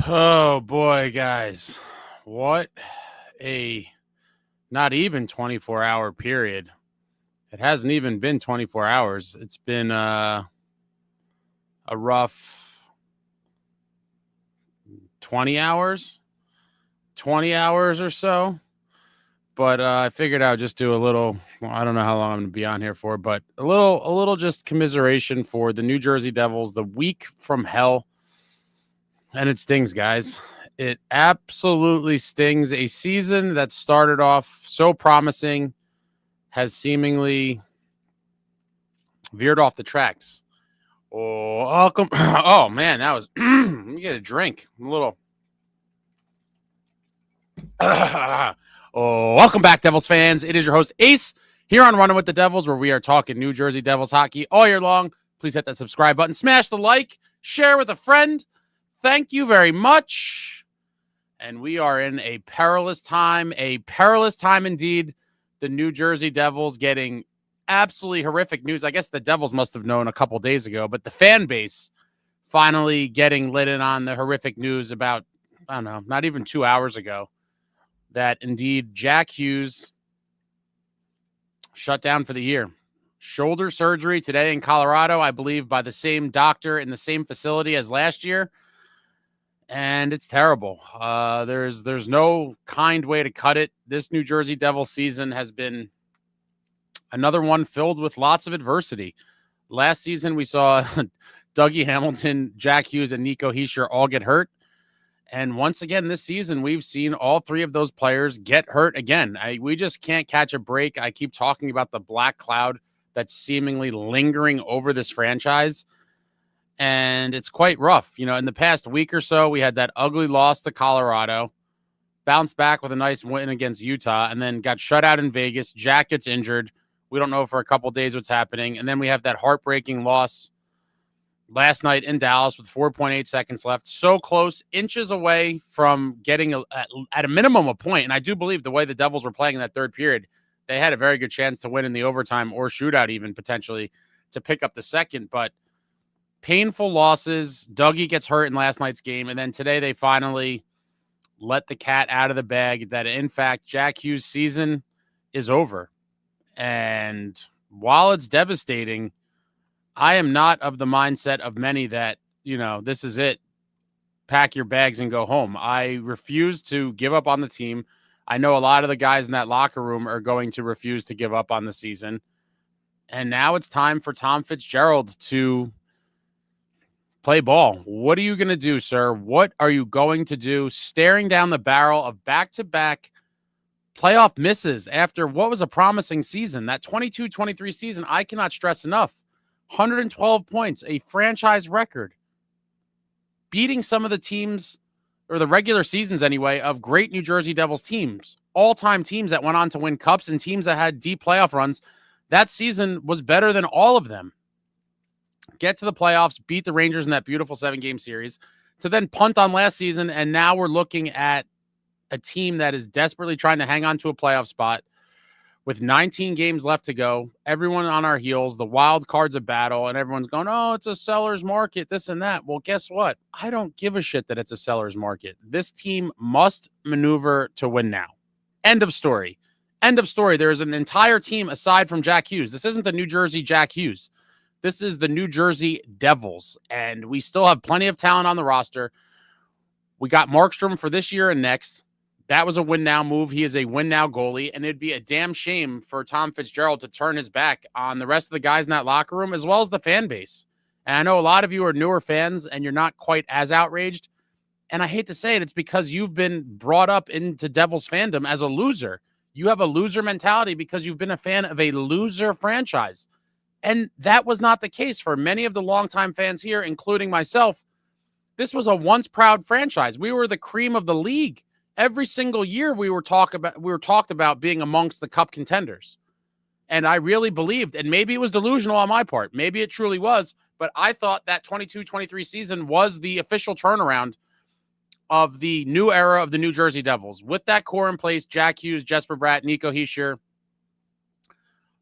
Oh boy, guys. What a not even 24-hour period. It hasn't even been 24 hours. It's been a rough 20 hours, 20 hours or so. But I figured I would just do a little, well, I don't know how long I'm going to be on here for, but a little just commiseration for the New Jersey Devils, the week from hell. And it stings, guys. It absolutely stings. A season that started off so promising has seemingly veered off the tracks. Oh, welcome. Oh, man, that was. Let me get a drink. A little. Oh, welcome back, Devils fans. It is your host, Ace, here on Running with the Devils, where we are talking New Jersey Devils hockey all year long. Please hit that subscribe button, smash the like, share with a friend. Thank you very much. And we are in a perilous time indeed. The New Jersey Devils getting absolutely horrific news. I guess the Devils must have known a couple days ago, but the fan base finally getting lit in on the horrific news about, I don't know, not even 2 hours ago, that indeed Jack Hughes shut down for the year. Shoulder surgery today in Colorado, I believe, by the same doctor in the same facility as last year. And it's terrible. There's no kind way to cut it. This New Jersey Devils season has been another one filled with lots of adversity. Last season, we saw Dougie Hamilton, Jack Hughes, and nicohischier all get hurt. And once again, this season, we've seen all three of those players get hurt again. We just can't catch a break. I keep talking about the black cloud that's seemingly lingering over this franchise. And it's quite rough. You know, in the past week or so, we had that ugly loss to Colorado, bounced back with a nice win against Utah, and then got shut out in Vegas. Jack gets injured. We don't know for a couple days what's happening. And then we have that heartbreaking loss last night in Dallas with 4.8 seconds left. So close, inches away from getting at a minimum a point. And I do believe the way the Devils were playing in that third period, they had a very good chance to win in the overtime or shootout even potentially to pick up the second. But painful losses. Dougie gets hurt in last night's game. And then today they finally let the cat out of the bag that, in fact, Jack Hughes' season is over. And while it's devastating, I am not of the mindset of many that, you know, this is it. Pack your bags and go home. I refuse to give up on the team. I know a lot of the guys in that locker room are going to refuse to give up on the season. And now it's time for Tom Fitzgerald to play ball. What are you going to do, sir? What are you going to do? Staring down the barrel of back-to-back playoff misses after what was a promising season. That 22-23 season, I cannot stress enough. 112 points, a franchise record. Beating some of the teams, or the regular seasons anyway, of great New Jersey Devils teams. All-time teams that went on to win cups and teams that had deep playoff runs. That season was better than all of them. Get to the playoffs, beat the Rangers in that beautiful 7-game series, to then punt on last season, and now we're looking at a team that is desperately trying to hang on to a playoff spot with 19 games left to go. Everyone on our heels, the wild card's a battle, and everyone's going, oh, it's a seller's market, this and that. Well, guess what? I don't give a shit that it's a seller's market. This team must maneuver to win now. End of story. End of story. There's an entire team aside from Jack Hughes. This isn't the New Jersey Jack Hughes. This is the New Jersey Devils, and we still have plenty of talent on the roster. We got Markstrom for this year and next. That was a win-now move. He is a win-now goalie, and it'd be a damn shame for Tom Fitzgerald to turn his back on the rest of the guys in that locker room as well as the fan base. And I know a lot of you are newer fans, and you're not quite as outraged. And I hate to say it, it's because you've been brought up into Devils fandom as a loser. You have a loser mentality because you've been a fan of a loser franchise. And that was not the case for many of the longtime fans here, including myself. This was a once proud franchise. We were the cream of the league. Every single year we were talked about being amongst the cup contenders. And I really believed, and maybe it was delusional on my part. Maybe it truly was, but I thought that 22-23 season was the official turnaround of the new era of the New Jersey Devils. With that core in place, Jack Hughes, Jesper Bratt, nicohischier,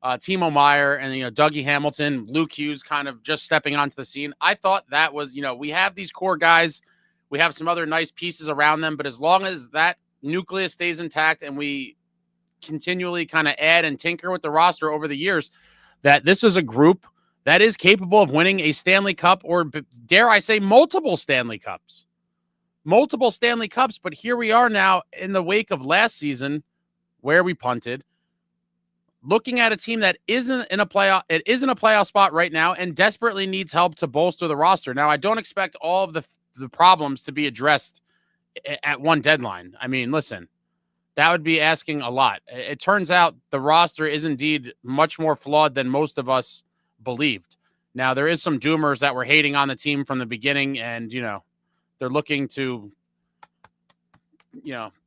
Timo Meier, and, Dougie Hamilton, Luke Hughes kind of just stepping onto the scene. I thought that was, we have these core guys. We have some other nice pieces around them, but as long as that nucleus stays intact and we continually kind of add and tinker with the roster over the years, that this is a group that is capable of winning a Stanley Cup, or dare I say multiple Stanley Cups. Multiple Stanley Cups, but here we are now in the wake of last season where we punted, looking at a team that isn't in a playoff spot right now and desperately needs help to bolster the roster. Now, I don't expect all of the problems to be addressed at one deadline. I mean, listen, that would be asking a lot. It turns out the roster is indeed much more flawed than most of us believed. Now, there is some doomers that were hating on the team from the beginning, and, they're looking to,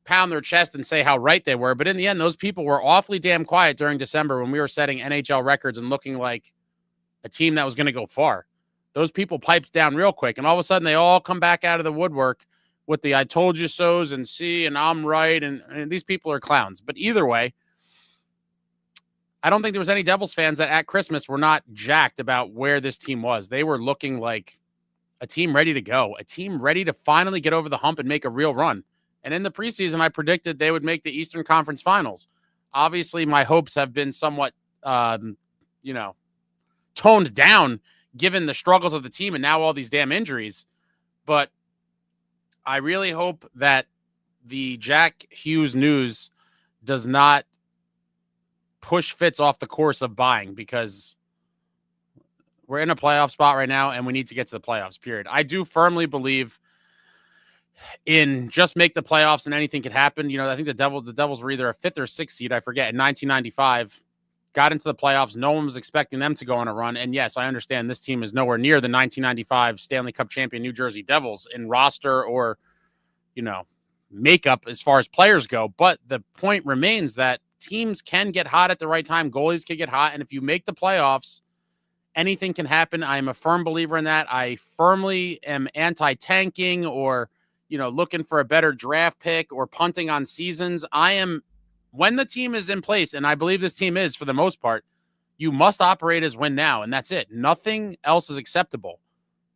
pound their chest and say how right they were. But in the end, those people were awfully damn quiet during December when we were setting NHL records and looking like a team that was going to go far. Those people piped down real quick, and all of a sudden they all come back out of the woodwork with the I told you so's and see, and I'm right. And these people are clowns. But either way, I don't think there was any Devils fans that at Christmas were not jacked about where this team was. They were looking like a team ready to go, a team ready to finally get over the hump and make a real run. And in the preseason, I predicted they would make the Eastern Conference Finals. Obviously, my hopes have been somewhat, toned down given the struggles of the team and now all these damn injuries. But I really hope that the Jack Hughes news does not push Fitz off the course of buying, because we're in a playoff spot right now and we need to get to the playoffs, period. I do firmly believe in just make the playoffs and anything can happen. I think the Devils were either a 5th or 6th seed, I forget, in 1995, got into the playoffs. No one was expecting them to go on a run. And yes, I understand this team is nowhere near the 1995 Stanley Cup champion New Jersey Devils in roster or, makeup as far as players go. But the point remains that teams can get hot at the right time. Goalies can get hot. And if you make the playoffs, anything can happen. I am a firm believer in that. I firmly am anti-tanking or, looking for a better draft pick or punting on seasons. When the team is in place, and I believe this team is for the most part, you must operate as win now, and that's it. Nothing else is acceptable.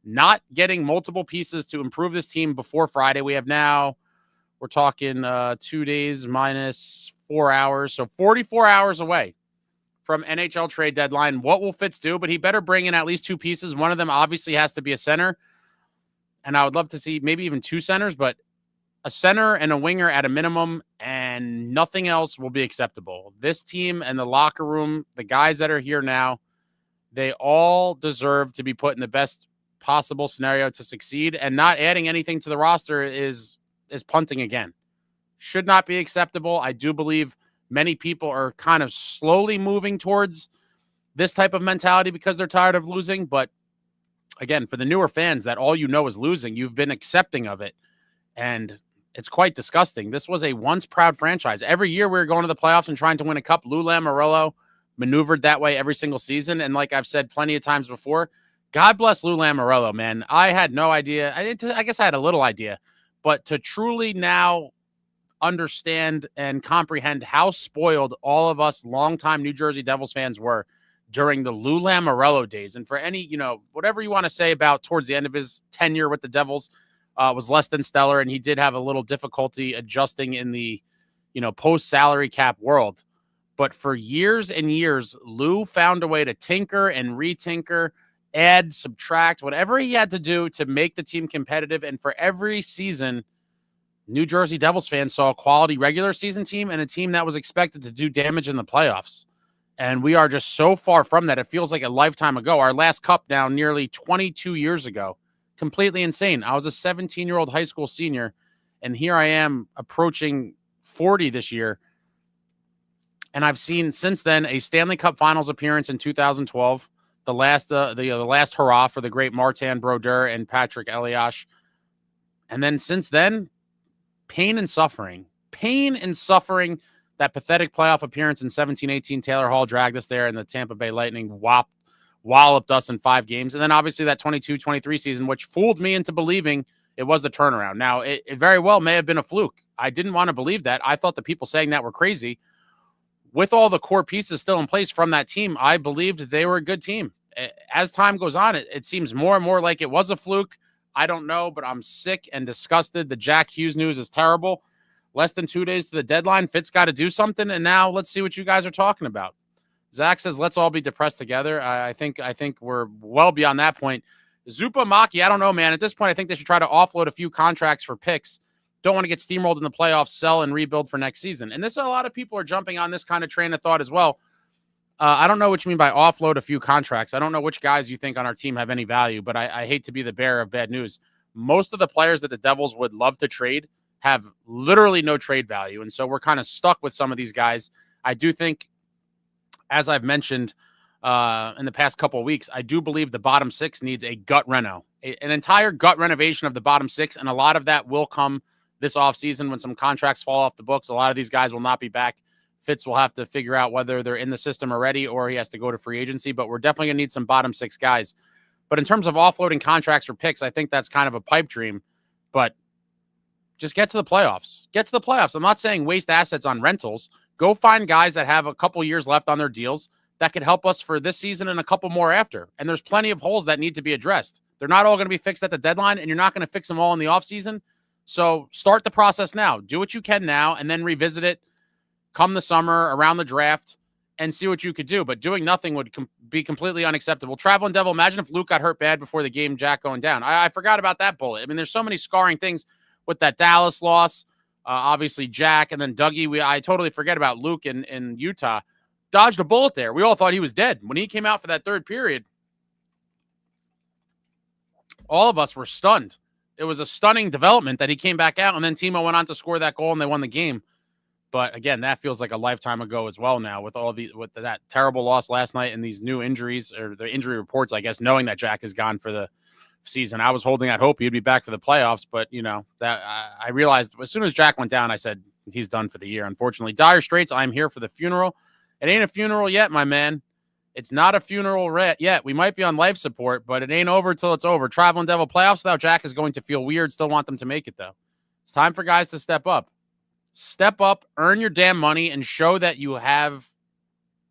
Not getting multiple pieces to improve this team before Friday. We're talking 2 days minus 4 hours, so 44 hours away from NHL trade deadline. What will Fitz do? But he better bring in at least 2 pieces. One of them obviously has to be a center, and I would love to see maybe even 2 centers, but a center and a winger at a minimum, and nothing else will be acceptable. This team and the locker room, the guys that are here now, they all deserve to be put in the best possible scenario to succeed, and not adding anything to the roster is punting again. Should not be acceptable. I do believe many people are kind of slowly moving towards this type of mentality because they're tired of losing. But again, for the newer fans that all is losing, you've been accepting of it. And it's quite disgusting. This was a once proud franchise. Every year we were going to the playoffs and trying to win a cup. Lou Lamoriello maneuvered that way every single season. And like I've said plenty of times before, God bless Lou Lamoriello, man. I had no idea. I guess I had a little idea. But to truly now understand and comprehend how spoiled all of us longtime New Jersey Devils fans were during the Lou Lamoriello days. And for any, whatever you want to say about towards the end of his tenure with the Devils, was less than stellar. And he did have a little difficulty adjusting in the, post-salary cap world. But for years and years, Lou found a way to tinker and retinker, add, subtract, whatever he had to do to make the team competitive. And for every season, New Jersey Devils fans saw a quality regular season team and a team that was expected to do damage in the playoffs. And we are just so far from that. It feels like a lifetime ago. Our last cup now nearly 22 years ago. Completely insane. I was a 17-year-old high school senior, and here I am approaching 40 this year. And I've seen since then a Stanley Cup Finals appearance in 2012, the last hurrah for the great Martin Brodeur and Patrick Elias. And then since then, pain and suffering. That pathetic playoff appearance in 17-18, Taylor Hall dragged us there, and the Tampa Bay Lightning walloped us in 5 games. And then obviously that 22-23 season, which fooled me into believing it was the turnaround. Now, it very well may have been a fluke. I didn't want to believe that. I thought the people saying that were crazy. With all the core pieces still in place from that team, I believed they were a good team. As time goes on, it seems more and more like it was a fluke. I don't know, but I'm sick and disgusted. The Jack Hughes news is terrible. Less than 2 days to the deadline. Fitz got to do something, and now let's see what you guys are talking about. Zach says, let's all be depressed together. I think we're well beyond that point. Zupa Maki, I don't know, man. At this point, I think they should try to offload a few contracts for picks. Don't want to get steamrolled in the playoffs, sell and rebuild for next season. And this, a lot of people are jumping on this kind of train of thought as well. I don't know what you mean by offload a few contracts. I don't know which guys you think on our team have any value, but I hate to be the bearer of bad news. Most of the players that the Devils would love to trade have literally no trade value. And so we're kind of stuck with some of these guys. I do think, as I've mentioned in the past couple of weeks, I do believe the bottom six needs a gut reno, an entire gut renovation of the bottom six. And a lot of that will come this offseason when some contracts fall off the books. A lot of these guys will not be back. Fitz will have to figure out whether they're in the system already or he has to go to free agency. But we're definitely going to need some bottom six guys. But in terms of offloading contracts for picks, I think that's kind of a pipe dream. But just get to the playoffs. Get to the playoffs. I'm not saying waste assets on rentals. Go find guys that have a couple years left on their deals that could help us for this season and a couple more after. And there's plenty of holes that need to be addressed. They're not all going to be fixed at the deadline, and you're not going to fix them all in the offseason. So start the process now. Do what you can now, and then revisit it come the summer, around the draft, and see what you could do. But doing nothing would be completely unacceptable. Traveling Devil, imagine if Luke got hurt bad before the game, Jack going down. I forgot about that bullet. I mean, there's so many scarring things with that Dallas loss. Obviously, Jack, and then Dougie. I totally forget about Luke in Utah. Dodged a bullet there. We all thought he was dead. When he came out for that third period, all of us were stunned. It was a stunning development that he came back out, and then Timo went on to score that goal, and they won the game. But again, that feels like a lifetime ago as well now with that terrible loss last night and these new injuries, or the injury reports, I guess, knowing that Jack is gone for the season. I was holding out hope he'd be back for the playoffs, but that I realized as soon as Jack went down, I said he's done for the year. Unfortunately, Dire Straits, I'm here for the funeral. It ain't a funeral yet, my man. It's not a funeral yet. We might be on life support, but it ain't over till it's over. Traveling Devil playoffs without Jack is going to feel weird. Still want them to make it, though. It's time for guys to step up. Step up, earn your damn money, and show that you have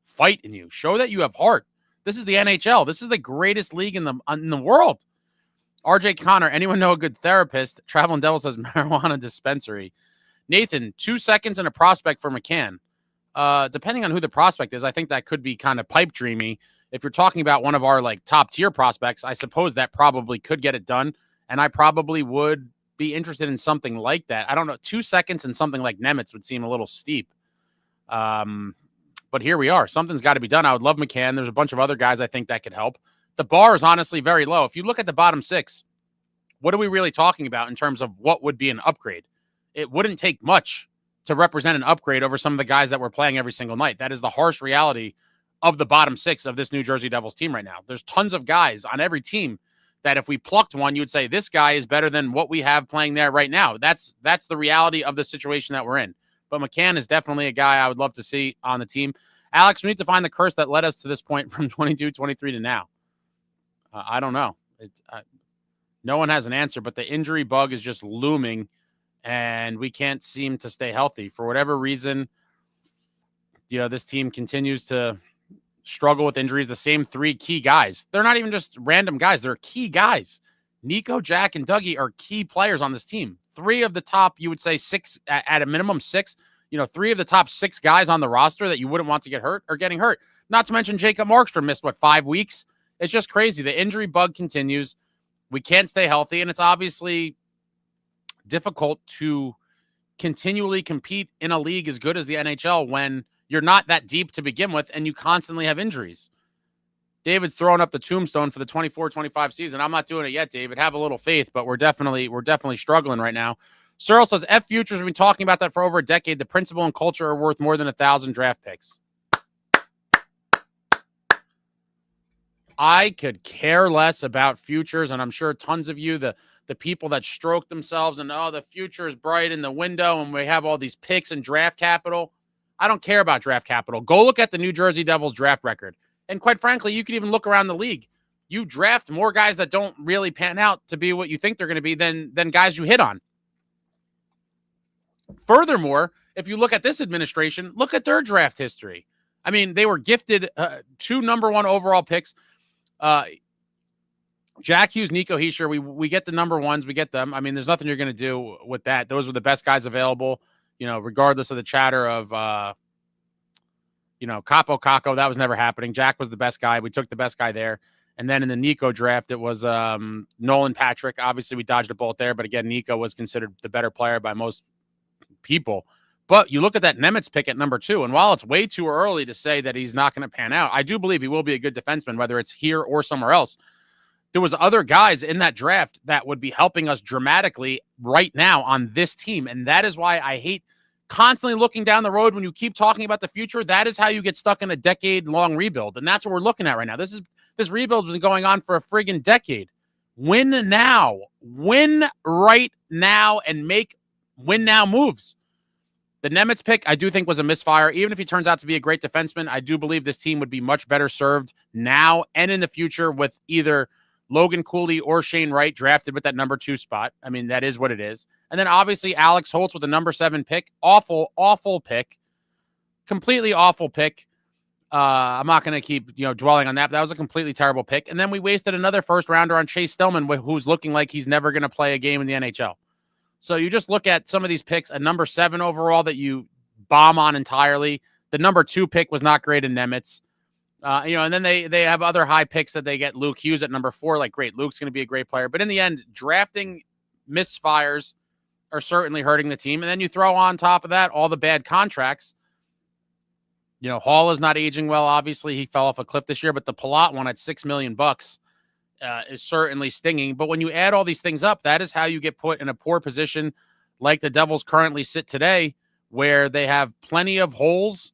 fight in you. Show that you have heart. This is the NHL. This is the greatest league in the world. RJ Connor, anyone know a good therapist? Traveling Devil says marijuana dispensary. Nathan, 2 seconds and a prospect for McCann. Depending on who the prospect is, I think that could be kind of pipe dreamy. If you're talking about one of our top tier prospects, I suppose that probably could get it done. And I probably would be interested in something like that. I don't know. 2 seconds and something like Nemitz would seem a little steep. But here we are. Something's got to be done. I would love McCann. There's a bunch of other guys I think that could help. The bar is honestly very low. If you look at the bottom six, what are we really talking about in terms of what would be an upgrade? It wouldn't take much to represent an upgrade over some of the guys that we're playing every single night. That is the harsh reality of the bottom six of this New Jersey Devils team right now. There's tons of guys on every team that if we plucked one, you would say this guy is better than what we have playing there right now. That's the reality of the situation that we're in. But McCann is definitely a guy I would love to see on the team. Alex, we need to find the curse that led us to this point from 22-23 to now. I don't know. No one has an answer, but the injury bug is just looming, and we can't seem to stay healthy. For whatever reason, this team continues to struggle with injuries. The same three key guys. They're not even just random guys. They're key guys. Nico, Jack, and Dougie are key players on this team. Three of the top, you would say six, at a minimum six, three of the top six guys on the roster that you wouldn't want to get hurt are getting hurt. Not to mention Jacob Markstrom missed, 5 weeks? It's just crazy. The injury bug continues. We can't stay healthy, and it's obviously difficult to continually compete in a league as good as the NHL when you're not that deep to begin with and you constantly have injuries. David's throwing up the tombstone for the 24-25 season. I'm not doing it yet, David. Have a little faith, but we're definitely struggling right now. Searle says, F Futures, we've been talking about that for over a decade. The principle and culture are worth more than 1,000 draft picks. I could care less about futures, and I'm sure tons of you, the people that stroke themselves and, the future is bright in the window and we have all these picks and draft capital. I don't care about draft capital. Go look at the New Jersey Devils draft record. And quite frankly, you could even look around the league. You draft more guys that don't really pan out to be what you think they're going to be than guys you hit on. Furthermore, if you look at this administration, look at their draft history. I mean, they were gifted 2 number 1 overall picks. Jack Hughes, nicohischier, we get the number ones. We get them. I mean, there's nothing you're going to do with that. Those were the best guys available, regardless of the chatter of, Capo Caco. That was never happening. Jack was the best guy. We took the best guy there. And then in the Nico draft, it was Nolan Patrick. Obviously, we dodged a bullet there. But again, Nico was considered the better player by most people. But you look at that Nemitz pick at number 2. And while it's way too early to say that he's not going to pan out, I do believe he will be a good defenseman, whether it's here or somewhere else. There was other guys in that draft that would be helping us dramatically right now on this team. And that is why I hate constantly looking down the road when you keep talking about the future. That is how you get stuck in a decade-long rebuild. And that's what we're looking at right now. This rebuild has been going on for a friggin' decade. Win now. Win right now and make win now moves. The Nemitz pick, I do think, was a misfire. Even if he turns out to be a great defenseman, I do believe this team would be much better served now and in the future with either Logan Cooley or Shane Wright drafted with that number 2 spot. I mean, that is what it is. And then obviously Alex Holtz with the number 7 pick. Awful, awful pick. Completely awful pick. I'm not going to keep dwelling on that, but that was a completely terrible pick. And then we wasted another first rounder on Chase Stillman, who's looking like he's never going to play a game in the NHL. So you just look at some of these picks, a number 7 overall that you bomb on entirely. The number 2 pick was not great in Nemitz. And then they have other high picks that they get. Luke Hughes at number 4, like, great, Luke's going to be a great player. But in the end, drafting misfires are certainly hurting the team. And then you throw on top of that all the bad contracts. Hall is not aging well. Obviously, he fell off a cliff this year, but the Palat one at $6 million is certainly stinging. But when you add all these things up, that is how you get put in a poor position like the Devils currently sit today, where they have plenty of holes,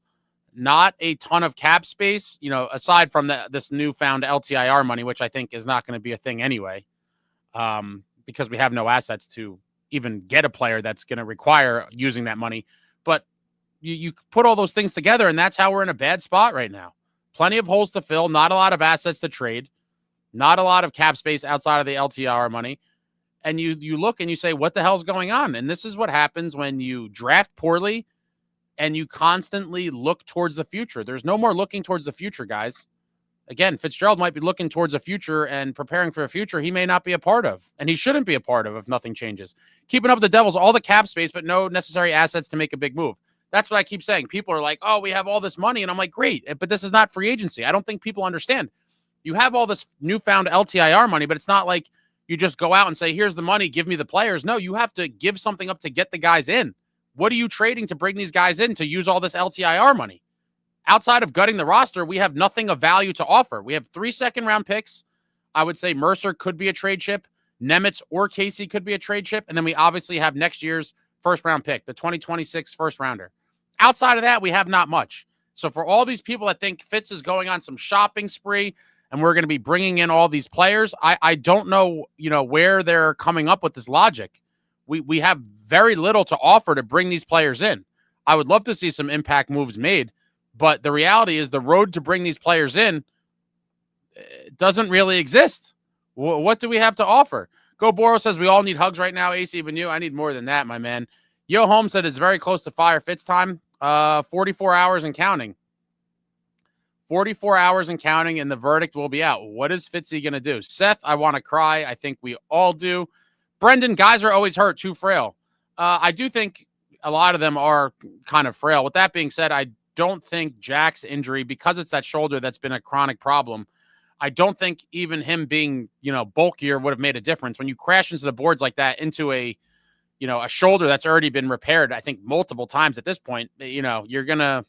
not a ton of cap space, aside from this newfound LTIR money, which I think is not going to be a thing anyway, because we have no assets to even get a player that's going to require using that money. But you put all those things together, and that's how we're in a bad spot right now. Plenty of holes to fill, not a lot of assets to trade, not a lot of cap space outside of the LTIR money. And you look and you say, what the hell's going on? And this is what happens when you draft poorly and you constantly look towards the future. There's no more looking towards the future, guys. Again, Fitzgerald might be looking towards a future and preparing for a future he may not be a part of, and he shouldn't be a part of if nothing changes. Keeping up with the Devils, all the cap space, but no necessary assets to make a big move. That's what I keep saying. People are like, oh, we have all this money. And I'm like, great, but this is not free agency. I don't think people understand. You have all this newfound LTIR money, but it's not like you just go out and say, here's the money, give me the players. No, you have to give something up to get the guys in. What are you trading to bring these guys in to use all this LTIR money? Outside of gutting the roster, we have nothing of value to offer. We have 3 second-round picks. I would say Mercer could be a trade chip. Nemitz or Casey could be a trade chip. And then we obviously have next year's first-round pick, the 2026 first-rounder. Outside of that, we have not much. So for all these people that think Fitz is going on some shopping spree and we're going to be bringing in all these players, I don't know, where they're coming up with this logic. We have very little to offer to bring these players in. I would love to see some impact moves made, but the reality is the road to bring these players in doesn't really exist. What do we have to offer? Go Boro says we all need hugs right now. Ace, even you. I need more than that, my man. Yo Holmes said it's very close to fire Fitz time. 44 hours and counting. 44 hours and counting, and the verdict will be out. What is Fitzy going to do? Seth, I want to cry. I think we all do. Brendan, guys are always hurt, too frail. I do think a lot of them are kind of frail. With that being said, I don't think Jack's injury, because it's that shoulder that's been a chronic problem, I don't think even him being, bulkier would have made a difference. When you crash into the boards like that, into a shoulder that's already been repaired, I think multiple times at this point, you're gonna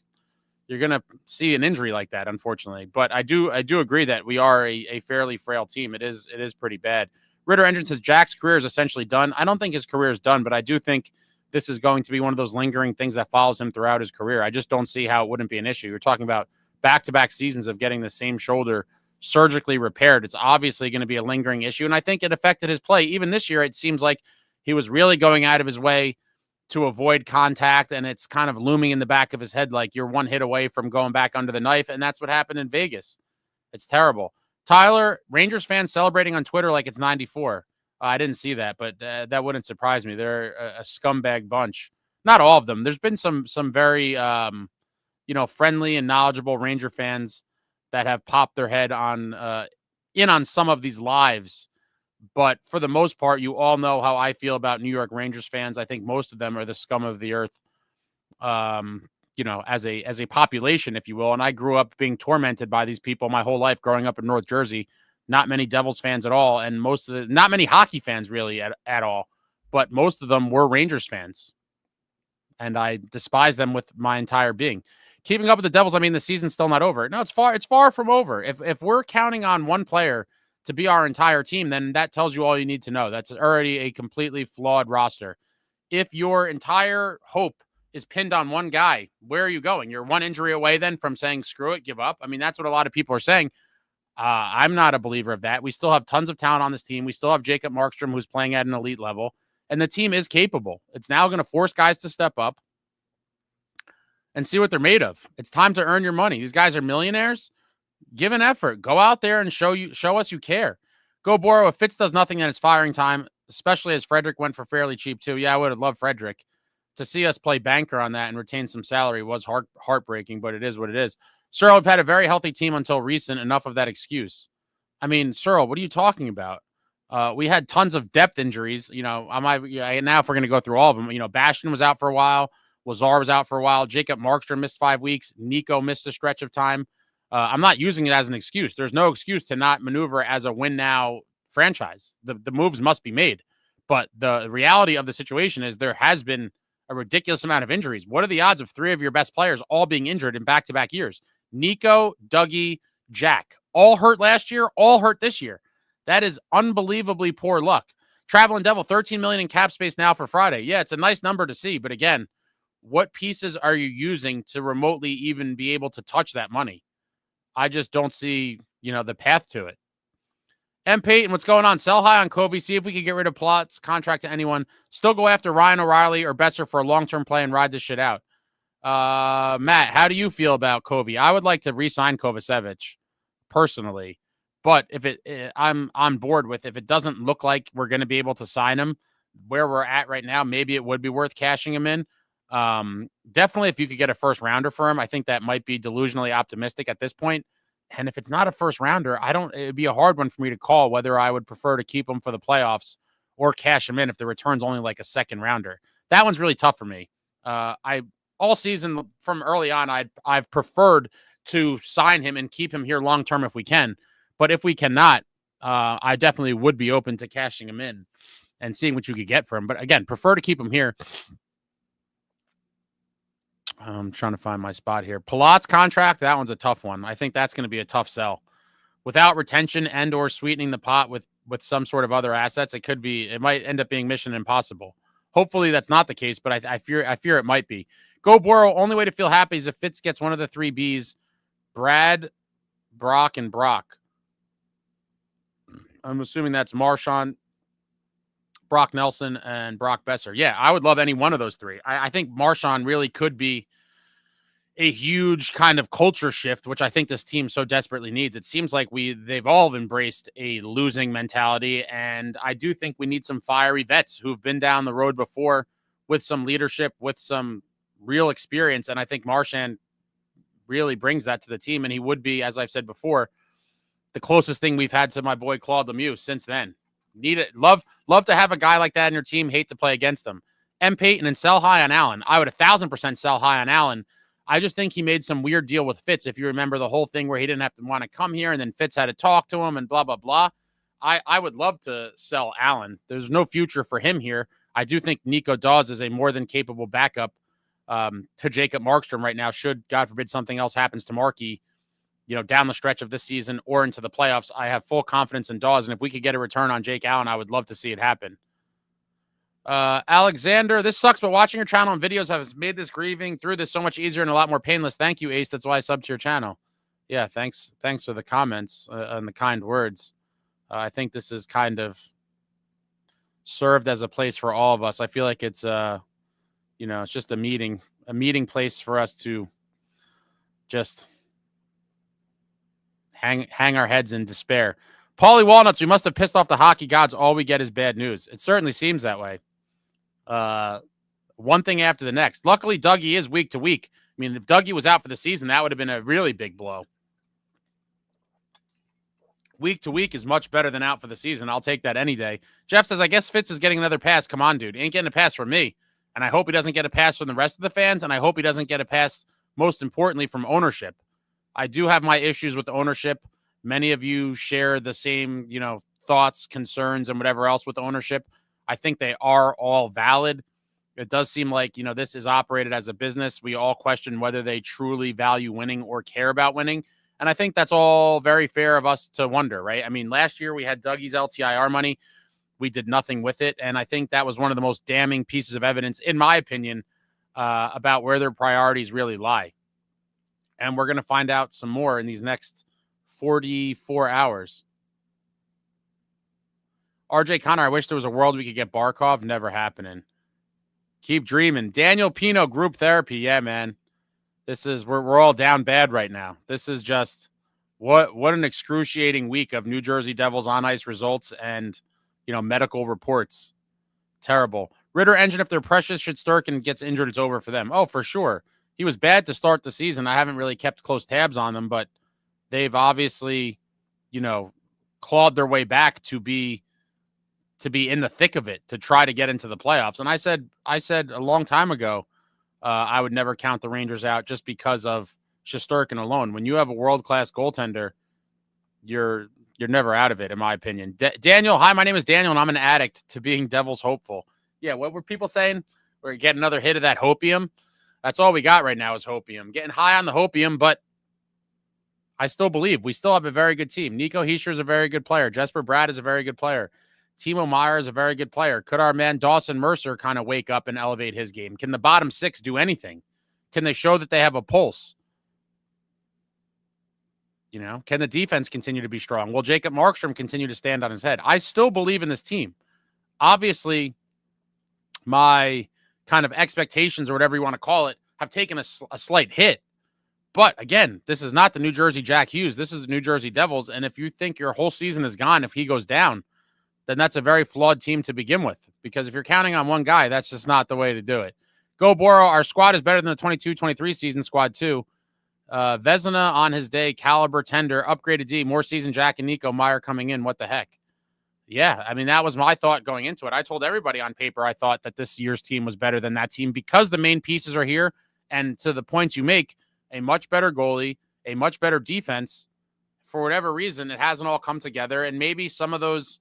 see an injury like that, unfortunately. But I do agree that we are a fairly frail team. It is pretty bad. Ritter Engine says Jack's career is essentially done. I don't think his career is done, but I do think this is going to be one of those lingering things that follows him throughout his career. I just don't see how it wouldn't be an issue. You're talking about back-to-back seasons of getting the same shoulder surgically repaired. It's obviously going to be a lingering issue, and I think it affected his play. Even this year, it seems like he was really going out of his way to avoid contact, and it's kind of looming in the back of his head like you're one hit away from going back under the knife, and that's what happened in Vegas. It's terrible. Tyler, Rangers fans celebrating on Twitter like it's 94. I didn't see that, but that wouldn't surprise me. They're a scumbag bunch. Not all of them. There's been some very, friendly and knowledgeable Ranger fans that have popped their head on in on some of these lives. But for the most part, you all know how I feel about New York Rangers fans. I think most of them are the scum of the earth, as a population, if you will. And I grew up being tormented by these people my whole life growing up in North Jersey. Not many Devils fans at all, and not many hockey fans really at all. But most of them were Rangers fans, and I despise them with my entire being. Keeping up with the Devils, I mean, the season's still not over. No, it's far from over. If we're counting on one player to be our entire team, then that tells you all you need to know. That's already a completely flawed roster. If your entire hope is pinned on one guy, where are you going? You're one injury away then from saying, screw it, give up. I mean, that's what a lot of people are saying. I'm not a believer of that. We still have tons of talent on this team. We still have Jacob Markstrom, who's playing at an elite level, and the team is capable. It's now going to force guys to step up and see what they're made of. It's time to earn your money. These guys are millionaires. Give an effort. Go out there and show us you care. Go Boro. If Fitz does nothing, then it's firing time, especially as Frederick went for fairly cheap too. Yeah, I would have loved Frederick. To see us play banker on that and retain some salary was heartbreaking, but it is what it is. Searle have had a very healthy team until recent. Enough of that excuse. I mean, Searle, what are you talking about? We had tons of depth injuries. Now if we're going to go through all of them, Bastion was out for a while. Lazar was out for a while. Jacob Markstrom missed 5 weeks. Nico missed a stretch of time. I'm not using it as an excuse. There's no excuse to not maneuver as a win now franchise. The moves must be made. But the reality of the situation is there has been a ridiculous amount of injuries. What are the odds of 3 of your best players all being injured in back-to-back years? Nico, Dougie, Jack, all hurt last year, all hurt this year. That is unbelievably poor luck. Traveling Devil, $13 million in cap space now for Friday. Yeah, it's a nice number to see, but again, what pieces are you using to remotely even be able to touch that money? I just don't see, the path to it. M. Peyton, what's going on? Sell high on Covey. See if we can get rid of Plot's contract to anyone. Still go after Ryan O'Reilly or Besser for a long-term play and ride this shit out. Matt, how do you feel about Covey? I would like to re-sign Kovacevic personally, but I'm on board with if it doesn't look like we're going to be able to sign him where we're at right now, maybe it would be worth cashing him in. Definitely if you could get a first rounder for him, I think that might be delusionally optimistic at this point. And if it's not a first rounder, it'd be a hard one for me to call whether I would prefer to keep him for the playoffs or cash him in if the return's only like a second rounder. That one's really tough for me. All season from early on, I've preferred to sign him and keep him here long-term if we can. But if we cannot, I definitely would be open to cashing him in and seeing what you could get for him. But again, prefer to keep him here. I'm trying to find my spot here. Palat's contract, that one's a tough one. I think that's going to be a tough sell. Without retention and or sweetening the pot with some sort of other assets, it might end up being mission impossible. Hopefully that's not the case, but I fear it might be. Go Boro. Only way to feel happy is if Fitz gets one of the 3 Bs, Brad, Brock, and Brock. I'm assuming that's Marchand, Brock Nelson, and Brock Besser. Yeah, I would love any one of those 3. I think Marchand really could be a huge kind of culture shift, which I think this team so desperately needs. It seems like they've all embraced a losing mentality, and I do think we need some fiery vets who've been down the road before with some leadership, with some real experience, and I think Marchand really brings that to the team, and he would be, as I've said before, the closest thing we've had to my boy Claude Lemieux since then. Need it. Love to have a guy like that in your team. Hate to play against them. M. Peyton and sell high on Allen. I would 1,000% sell high on Allen. I just think he made some weird deal with Fitz. If you remember the whole thing where he didn't have to want to come here and then Fitz had to talk to him and blah, blah, blah. I would love to sell Allen. There's no future for him here. I do think Nico Dawes is a more than capable backup to Jacob Markstrom right now. Should, God forbid, something else happens to Markey, down the stretch of this season or into the playoffs, I have full confidence in Dawes. And if we could get a return on Jake Allen, I would love to see it happen. Alexander, this sucks, but watching your channel and videos has made this grieving through this so much easier and a lot more painless. Thank you, Ace. That's why I subbed to your channel. Yeah, thanks for the comments and the kind words. I think this is kind of served as a place for all of us. I feel like it's it's just a meeting place for us to just hang our heads in despair. Paulie Walnuts, we must have pissed off the hockey gods. All we get is bad news. It certainly seems that way. One thing after the next. Luckily, Dougie is week to week. I mean, if Dougie was out for the season, that would have been a really big blow. week to week is much better than out for the season. I'll take that any day. Jeff says, I guess Fitz is getting another pass. Come on, dude. He ain't getting a pass from me. And I hope he doesn't get a pass from the rest of the fans. And I hope he doesn't get a pass, most importantly, from ownership. I do have my issues with the ownership. Many of you share the same, thoughts, concerns, and whatever else with ownership. I think they are all valid. It does seem like, this is operated as a business. We all question whether they truly value winning or care about winning. And I think that's all very fair of us to wonder, right? I mean, last year we had Dougie's LTIR money. We did nothing with it. And I think that was one of the most damning pieces of evidence, in my opinion, about where their priorities really lie. And we're going to find out some more in these next 44 hours. RJ Connor, I wish there was a world we could get Barkov. Never happening. Keep dreaming. Daniel Pino, group therapy. Yeah, man. We're all down bad right now. This is just what an excruciating week of New Jersey Devils on ice results and, medical reports. Terrible. Ritter Engine, if they're precious, Shesterkin gets injured, it's over for them. Oh, for sure. He was bad to start the season. I haven't really kept close tabs on them, but they've obviously, clawed their way back to be in the thick of it, to try to get into the playoffs. And I said a long time ago, I would never count the Rangers out just because of Shesterkin alone. When you have a world-class goaltender, you're never out of it, in my opinion. Daniel, hi, my name is Daniel, and I'm an addict to being Devils hopeful. Yeah, what were people saying? We're getting another hit of that hopium. That's all we got right now is hopium. Getting high on the hopium, but I still believe we still have a very good team. Nicohischier is a very good player. Jesper Bratt is a very good player. Timo Meier is a very good player. Could our man Dawson Mercer kind of wake up and elevate his game? Can the bottom six do anything? Can they show that they have a pulse? Can the defense continue to be strong? Will Jacob Markstrom continue to stand on his head? I still believe in this team. Obviously, my kind of expectations, or whatever you want to call it, have taken a slight hit. But again, this is not the New Jersey Jack Hughes. This is the New Jersey Devils. And if you think your whole season is gone if he goes down, then that's a very flawed team to begin with. Because if you're counting on one guy, that's just not the way to do it. Go Boro. Our squad is better than the 22-23 season squad too. Vezina on his day, caliber tender, upgraded D, more seasoned Jack and Nico Meier coming in. What the heck? Yeah, I mean, that was my thought going into it. I told everybody on paper I thought that this year's team was better than that team because the main pieces are here. And to the points you make, a much better goalie, a much better defense. For whatever reason, it hasn't all come together. And maybe some of those,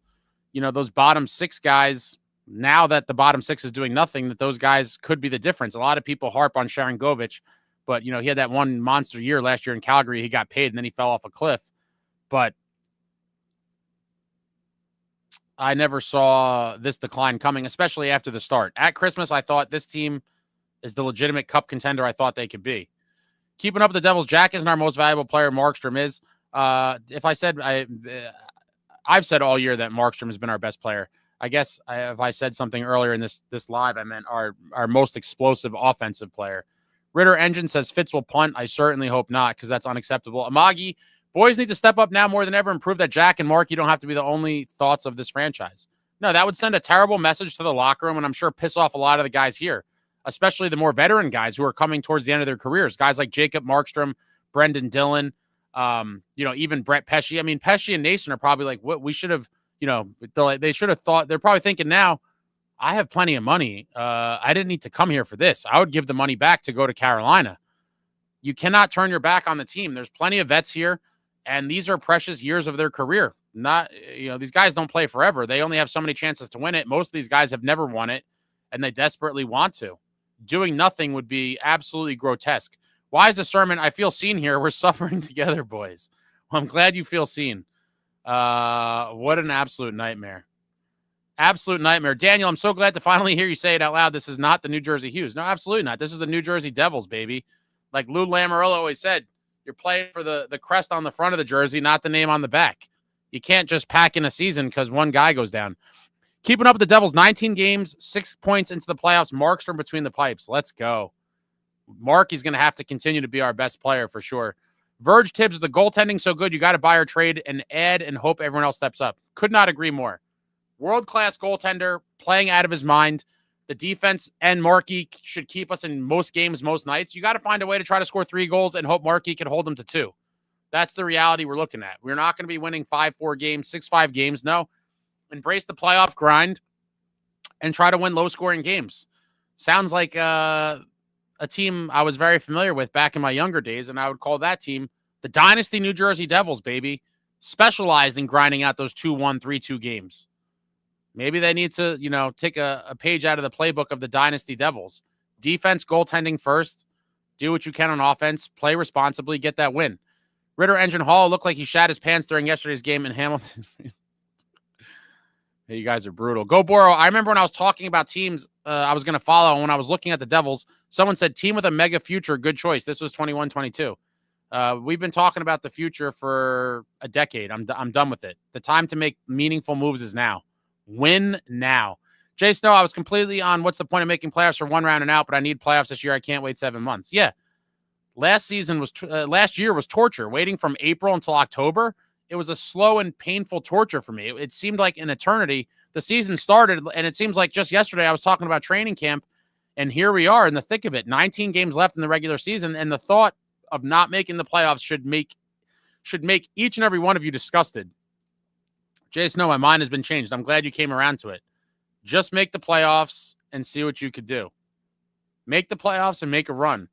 those bottom six guys, now that the bottom six is doing nothing, that those guys could be the difference. A lot of people harp on Sharangovich, but, he had that one monster year last year in Calgary. He got paid and then he fell off a cliff. But I never saw this decline coming, especially after the start. At Christmas, I thought this team is the legitimate cup contender I thought they could be. Keeping up with the Devils, Jack isn't our most valuable player. Markstrom is. If I said I've said all year that Markstrom has been our best player. I guess if I said something earlier in this live, I meant our most explosive offensive player. Ritter Engine says Fitz will punt. I certainly hope not, because that's unacceptable. Amagi, boys need to step up now more than ever and prove that Jack and Marky don't have to be the only thoughts of this franchise. No, that would send a terrible message to the locker room, and I'm sure piss off a lot of the guys here, especially the more veteran guys who are coming towards the end of their careers. Guys like Jacob Markstrom, Brendan Dillon, even Brett Pesce. I mean, Pesce and Nason are probably like, what we should have, they should have thought. They're probably thinking now, I have plenty of money. I didn't need to come here for this. I would give the money back to go to Carolina. You cannot turn your back on the team. There's plenty of vets here, and these are precious years of their career. Not, these guys don't play forever. They only have so many chances to win it. Most of these guys have never won it, and they desperately want to. Doing nothing would be absolutely grotesque. Why is the sermon? I feel seen here. We're suffering together, boys. Well, I'm glad you feel seen. What an absolute nightmare. Absolute nightmare. Daniel, I'm so glad to finally hear you say it out loud. This is not the New Jersey Hughes. No, absolutely not. This is the New Jersey Devils, baby. Like Lou Lamoriello always said, you're playing for the crest on the front of the jersey, not the name on the back. You can't just pack in a season because one guy goes down. Keeping up with the Devils, 19 games, 6 points into the playoffs. Markstrom between the pipes. Let's go. Mark is going to have to continue to be our best player for sure. Verge Tibbs, the goaltending so good, you got to buy or trade and add and hope everyone else steps up. Could not agree more. World-class goaltender, playing out of his mind. The defense and Markey should keep us in most games, most nights. You got to find a way to try to score 3 goals and hope Markey can hold them to 2. That's the reality we're looking at. We're not going to be winning 5-4 games, 6-5 games. No. Embrace the playoff grind and try to win low-scoring games. Sounds like a team I was very familiar with back in my younger days, and I would call that team the Dynasty New Jersey Devils, baby. Specialized in grinding out those 2-1, 3-2 games. Maybe they need to, take a page out of the playbook of the Dynasty Devils. Defense, goaltending first. Do what you can on offense. Play responsibly. Get that win. Ritter Engine Hall looked like he shat his pants during yesterday's game in Hamilton. Hey, you guys are brutal. Go Boro. I remember when I was talking about teams I was going to follow, and when I was looking at the Devils, someone said team with a mega future, good choice. This was 21-22. We've been talking about the future for a decade. I'm done with it. The time to make meaningful moves is now. Win now. Jay Snow, I was completely on what's the point of making playoffs for one round and out, but I need playoffs this year. I can't wait 7 months. Yeah. Last year was torture. Waiting from April until October, it was a slow and painful torture for me. It seemed like an eternity. The season started, and it seems like just yesterday I was talking about training camp, and here we are in the thick of it. 19 games left in the regular season, and the thought of not making the playoffs should make each and every one of you disgusted. Jay Snow, my mind has been changed. I'm glad you came around to it. Just make the playoffs and see what you could do. Make the playoffs and make a run.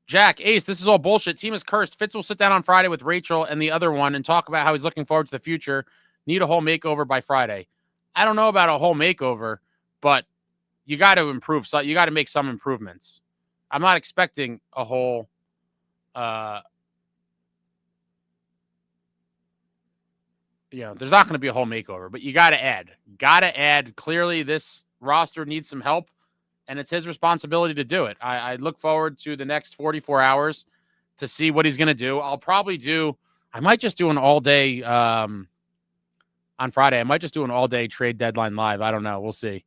Jack, Ace, this is all bullshit. Team is cursed. Fitz will sit down on Friday with Rachel and the other one and talk about how he's looking forward to the future. Need a whole makeover by Friday. I don't know about a whole makeover, but you got to improve. So you got to make some improvements. I'm not expecting a whole there's not going to be a whole makeover, but you got to add. Got to add. Clearly, this roster needs some help, and it's his responsibility to do it. I look forward to the next 44 hours to see what he's going to do. I might just do an all-day on Friday. I might just do an all-day trade deadline live. I don't know. We'll see.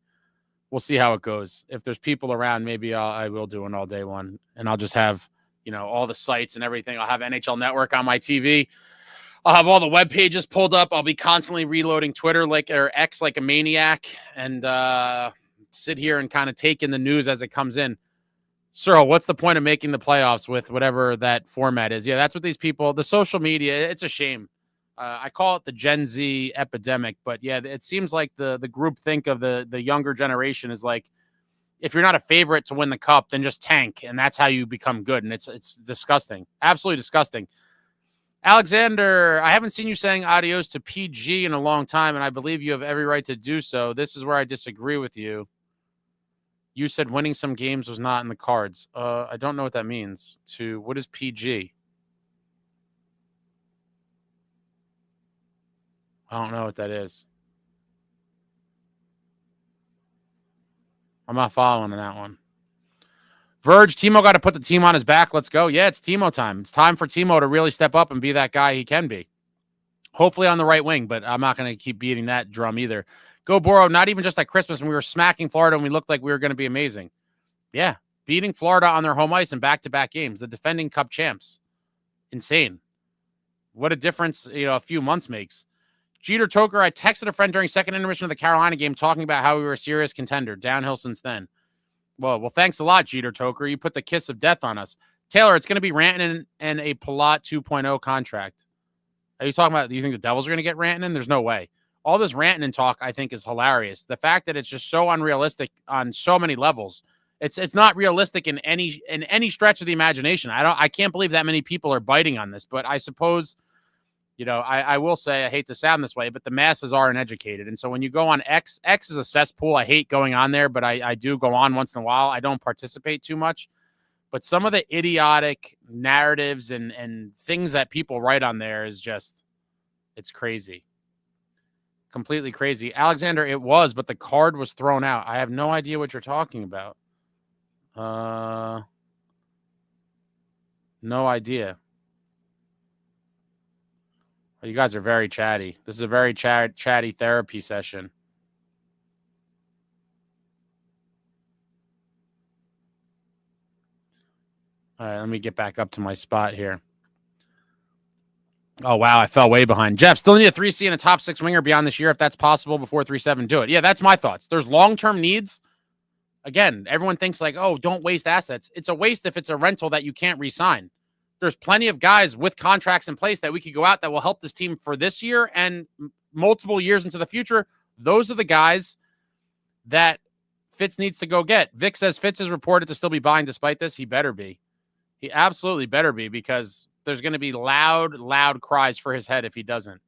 We'll see how it goes. If there's people around, maybe I will do an all-day one, and I'll just have, all the sites and everything. I'll have NHL Network on my TV. I'll have all the web pages pulled up. I'll be constantly reloading Twitter or X like a maniac, and sit here and kind of take in the news as it comes in. Cyril, what's the point of making the playoffs with whatever that format is? Yeah, that's what these people, the social media, it's a shame. I call it the Gen Z epidemic, but yeah, it seems like the group think of the younger generation is like, if you're not a favorite to win the cup, then just tank, and that's how you become good. And it's disgusting, absolutely disgusting. Alexander, I haven't seen you saying adios to PG in a long time, and I believe you have every right to do so. This is where I disagree with you. You said winning some games was not in the cards. I don't know what that means. What is PG? I don't know what that is. I'm not following on that one. Verge, Timo got to put the team on his back. Let's go. Yeah, it's Timo time. It's time for Timo to really step up and be that guy he can be. Hopefully on the right wing, but I'm not going to keep beating that drum either. Go Boro, not even just at Christmas when we were smacking Florida and we looked like we were going to be amazing. Yeah, beating Florida on their home ice in back-to-back games, the defending Cup champs. Insane. What a difference, a few months makes. Jeter Toker, I texted a friend during second intermission of the Carolina game talking about how we were a serious contender. Downhill since then. Well, thanks a lot, Jeter Toker. You put the kiss of death on us. Taylor, it's going to be Rantanen and a Palat 2.0 contract. Are you talking about, do you think the Devils are going to get Rantanen? There's no way. All this Rantanen talk, I think, is hilarious. The fact that it's just so unrealistic on so many levels. It's not realistic in any stretch of the imagination. I can't believe that many people are biting on this, but I suppose, I will say, I hate to sound this way, but the masses are uneducated. And so when you go on X is a cesspool. I hate going on there, but I do go on once in a while. I don't participate too much. But some of the idiotic narratives and things that people write on there is just, it's crazy. Completely crazy. Alexander, it was, but the card was thrown out. I have no idea what you're talking about. No idea. You guys are very chatty. This is a very chatty therapy session. All right, let me get back up to my spot here. Oh, wow, I fell way behind. Jeff, still need a 3C and a top 6 winger beyond this year. If that's possible before 3-7, do it. Yeah, that's my thoughts. There's long-term needs. Again, everyone thinks like, oh, don't waste assets. It's a waste if it's a rental that you can't re-sign. there's plenty of guys with contracts in place that we could go out that will help this team for this year and multiple years into the future. Those are the guys that Fitz needs to go get. Vic says Fitz is reported to still be buying despite this. He better be. He absolutely better be, because there's going to be loud cries for his head if he doesn't.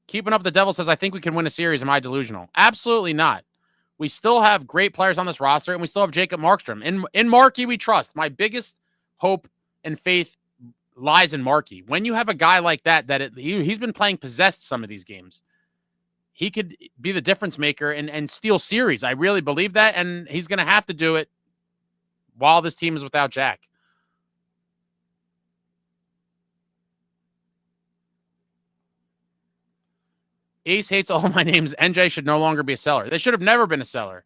Keeping up the Devil says, I think we can win a series. Am I delusional? Absolutely not. We still have great players on this roster, and we still have Jacob Markstrom. In Markey, we trust. My biggest hope and faith lies in Markey. When you have a guy like that, he's been playing possessed some of these games. He could be the difference maker and steal series. I really believe that, and he's going to have to do it while this team is without Jack. Ace hates all my names. NJ should no longer be a seller. They should have never been a seller.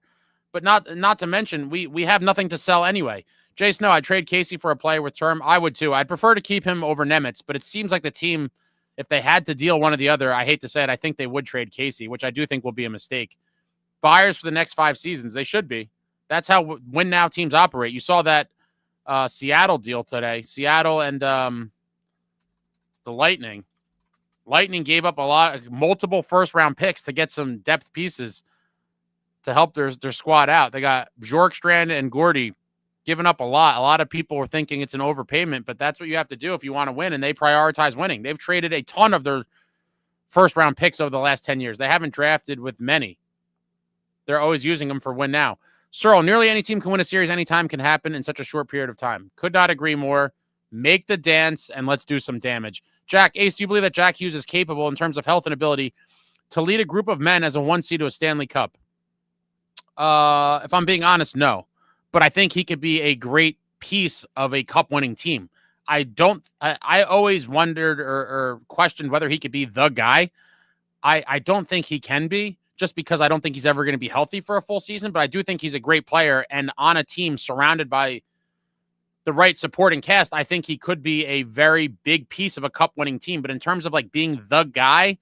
But not to mention, we have nothing to sell anyway. Jay Snow, I'd trade Casey for a player with term. I would too. I'd prefer to keep him over Nemitz, but it seems like the team, if they had to deal one or the other, I hate to say it, I think they would trade Casey, which I do think will be a mistake. Buyers for the next 5 seasons, they should be. That's how win now teams operate. You saw that Seattle deal today. Seattle and the Lightning. Lightning gave up multiple first-round picks to get some depth pieces to help their squad out. They got Bjorkstrand and Gordy giving up a lot. A lot of people were thinking it's an overpayment, but that's what you have to do if you want to win, and they prioritize winning. They've traded a ton of their first-round picks over the last 10 years. They haven't drafted with many. They're always using them for win now. Searle, nearly any team can win a series anytime, can happen in such a short period of time. Could not agree more. Make the dance, and let's do some damage. Jack, Ace, do you believe that Jack Hughes is capable in terms of health and ability to lead a group of men as a 1C to a Stanley Cup? If I'm being honest, no. But I think he could be a great piece of a cup-winning team. I always wondered or questioned whether he could be the guy. I don't think he can be, just because I don't think he's ever going to be healthy for a full season. But I do think he's a great player, and on a team surrounded by the right supporting cast, I think he could be a very big piece of a cup-winning team. But in terms of like being the guy,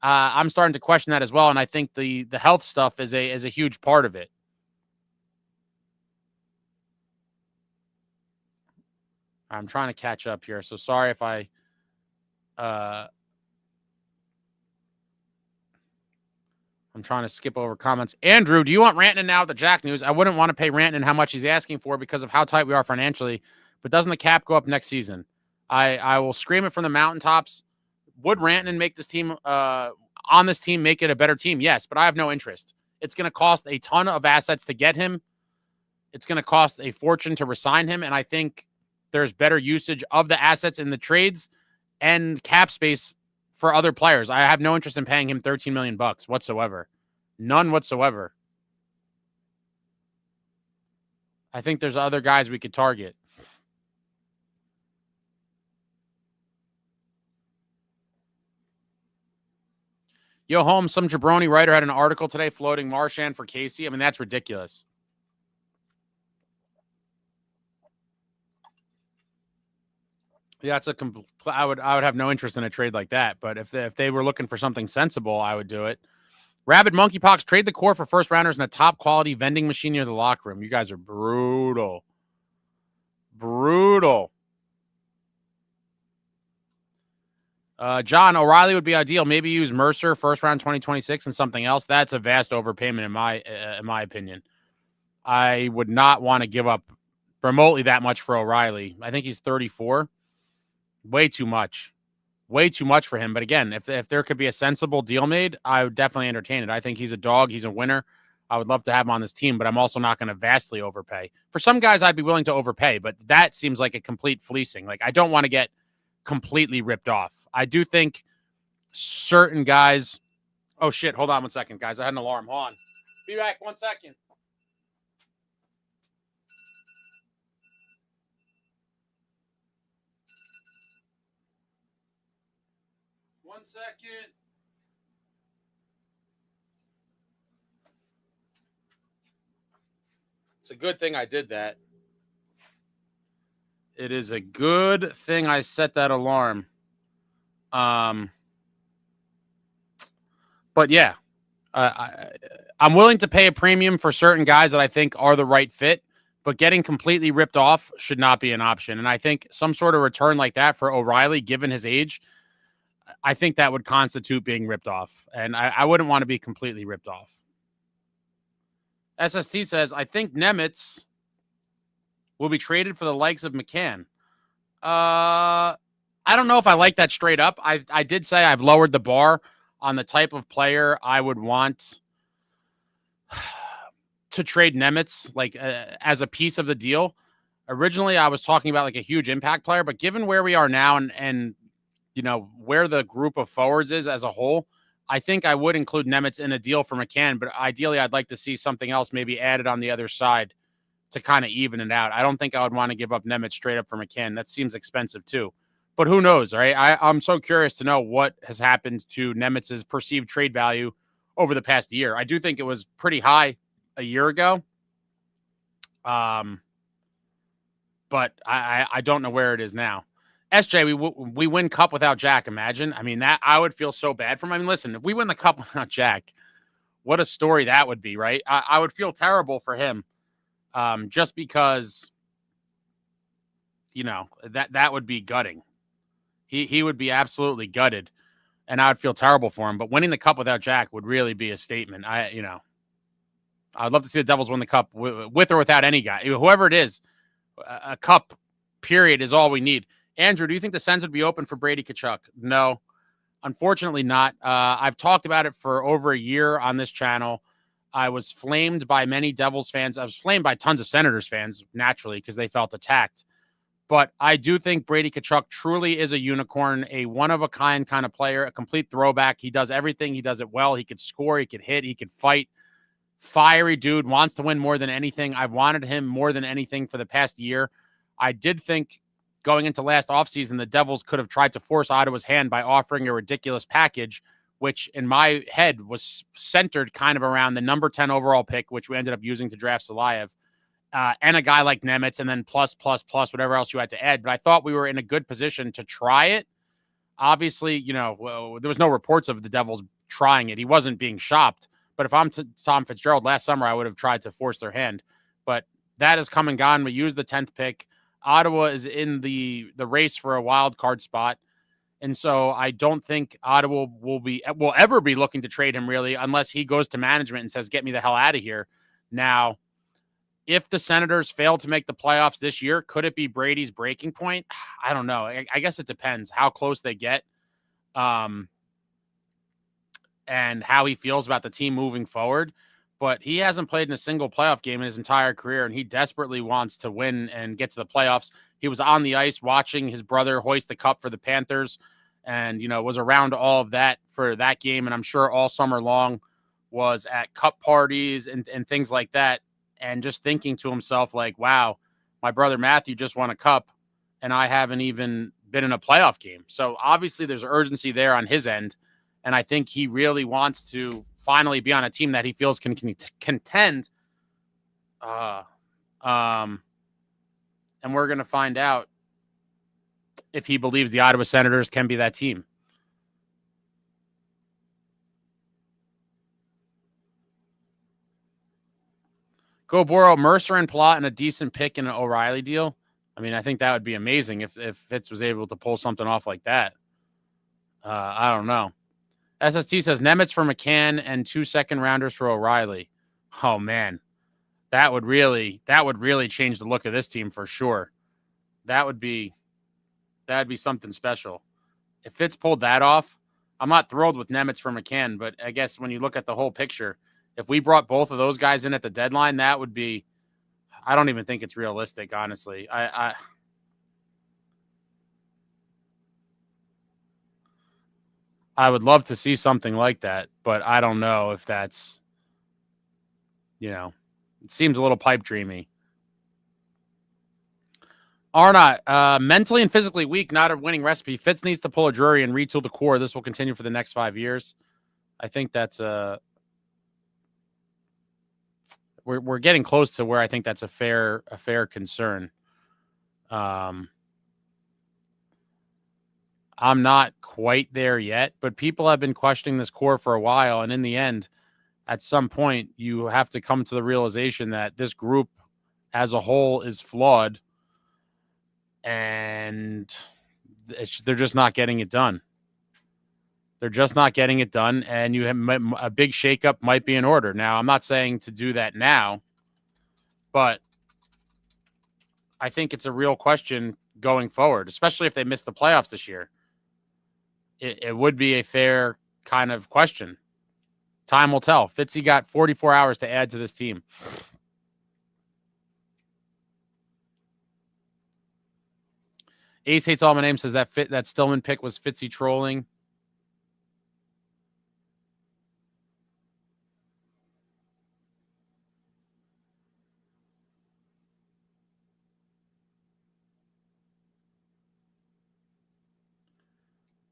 I'm starting to question that as well. And I think the health stuff is a huge part of it. I'm trying to catch up here, so sorry if I'm trying to skip over comments. Andrew, do you want Rantanen now with the Jack news? I wouldn't want to pay Rantanen how much he's asking for because of how tight we are financially. But doesn't the cap go up next season? I will scream it from the mountaintops. Would Rantanen make this team on this team make it a better team? Yes, but I have no interest. It's going to cost a ton of assets to get him. It's going to cost a fortune to resign him, and I think there's better usage of the assets in the trades and cap space for other players. I have no interest in paying him $13 million whatsoever. None whatsoever. I think there's other guys we could target. Yo, Holmes, some jabroni writer had an article today floating Marchand for Casey. I mean, that's ridiculous. Yeah, I would have no interest in a trade like that. But if they were looking for something sensible, I would do it. Rabid Monkeypox, trade the core for first rounders and a top quality vending machine near the locker room. You guys are brutal. Brutal. John, O'Reilly would be ideal. Maybe use Mercer first round 2026 and something else. That's a vast overpayment in my opinion. I would not want to give up remotely that much for O'Reilly. I think he's 34. Way too much. Way too much for him. But again, if there could be a sensible deal made, I would definitely entertain it. I think he's a dog. He's a winner. I would love to have him on this team, but I'm also not going to vastly overpay. For some guys, I'd be willing to overpay, but that seems like a complete fleecing. Like, I don't want to get completely ripped off. I do think certain guys... Oh, shit. Hold on 1 second, guys. I had an alarm. Hold on. Be back 1 second. One second. It's a good thing I did that. It is a good thing I set that alarm. But yeah, I'm willing to pay a premium for certain guys that I think are the right fit, but getting completely ripped off should not be an option. And I think some sort of return like that for O'Reilly, given his age, I think that would constitute being ripped off. And I wouldn't want to be completely ripped off. SST says, I think Nemitz will be traded for the likes of McCann. I don't know if I like that straight up. I did say I've lowered the bar on the type of player I would want to trade Nemitz, like as a piece of the deal. Originally, I was talking about like a huge impact player, but given where we are now and you know where the group of forwards is as a whole, I think I would include Nemitz in a deal for McCann. But ideally, I'd like to see something else maybe added on the other side to kind of even it out. I don't think I would want to give up Nemitz straight up for McCann. That seems expensive too. But who knows, right? I'm so curious to know what has happened to Nemitz's perceived trade value over the past year. I do think it was pretty high a year ago. But I don't know where it is now. SJ, we win cup without Jack. Imagine. I mean, that I would feel so bad for him. I mean, listen, if we win the cup without Jack, what a story that would be, right? I would feel terrible for him. Just because, you know, that would be gutting. He would be absolutely gutted, and I would feel terrible for him. But winning the cup without Jack would really be a statement. I'd love to see the Devils win the cup with or without any guy, whoever it is. A cup, period, is all we need. Andrew, do you think the Sens would be open for Brady Tkachuk? No, unfortunately not. I've talked about it for over a year on this channel. I was flamed by many Devils fans. I was flamed by tons of Senators fans, naturally, because they felt attacked. But I do think Brady Tkachuk truly is a unicorn, a one-of-a-kind kind of player, a complete throwback. He does everything. He does it well. He could score. He could hit. He could fight. Fiery dude, wants to win more than anything. I've wanted him more than anything for the past year. I did think going into last offseason, the Devils could have tried to force Ottawa's hand by offering a ridiculous package, which in my head was centered kind of around the number 10 overall pick, which we ended up using to draft Salayev, and a guy like Nemitz, and then plus, whatever else you had to add. But I thought we were in a good position to try it. Obviously, you know, there was no reports of the Devils trying it. He wasn't being shopped. But if I'm Tom Fitzgerald last summer, I would have tried to force their hand. But that has come and gone. We used the 10th pick. Ottawa is in the race for a wild card spot. And so I don't think Ottawa will ever be looking to trade him, really, unless he goes to management and says, get me the hell out of here. Now, if the Senators fail to make the playoffs this year, could it be Brady's breaking point? I don't know. I guess it depends how close they get. And how he feels about the team moving forward. But he hasn't played in a single playoff game in his entire career, and he desperately wants to win and get to the playoffs. He was on the ice watching his brother hoist the cup for the Panthers and, you know, was around all of that for that game. And I'm sure all summer long was at cup parties and things like that. And just thinking to himself, like, wow, my brother Matthew just won a cup and I haven't even been in a playoff game. So obviously there's urgency there on his end. And I think he really wants to finally be on a team that he feels can contend. And we're going to find out if he believes the Ottawa Senators can be that team. Go borrow Mercer and Plot and a decent pick in an O'Reilly deal. I mean, I think that would be amazing if Fitz was able to pull something off like that. I don't know. SST says Nemitz for McCann and 2 second-rounders for O'Reilly. Oh, man. That would really change the look of this team for sure. That'd be something special. If Fitz pulled that off, I'm not thrilled with Nemitz for McCann, but I guess when you look at the whole picture, if we brought both of those guys in at the deadline, that would be – I don't even think it's realistic, honestly. I would love to see something like that, but I don't know if that's, you know, it seems a little pipe dreamy. Arnott, mentally and physically weak, not a winning recipe. Fitz needs to pull a Drury and retool the core. This will continue for the next 5 years. I think that's we're getting close to where I think that's a fair concern. I'm not quite there yet, but people have been questioning this core for a while. And in the end, at some point, you have to come to the realization that this group as a whole is flawed, and they're just not getting it done. They're just not getting it done, and you have a big shakeup might be in order. Now, I'm not saying to do that now, but I think it's a real question going forward, especially if they miss the playoffs this year. It would be a fair kind of question. Time will tell. Fitzy got 44 hours to add to this team. Ace Hates All My Name says that Stillman pick was Fitzy trolling.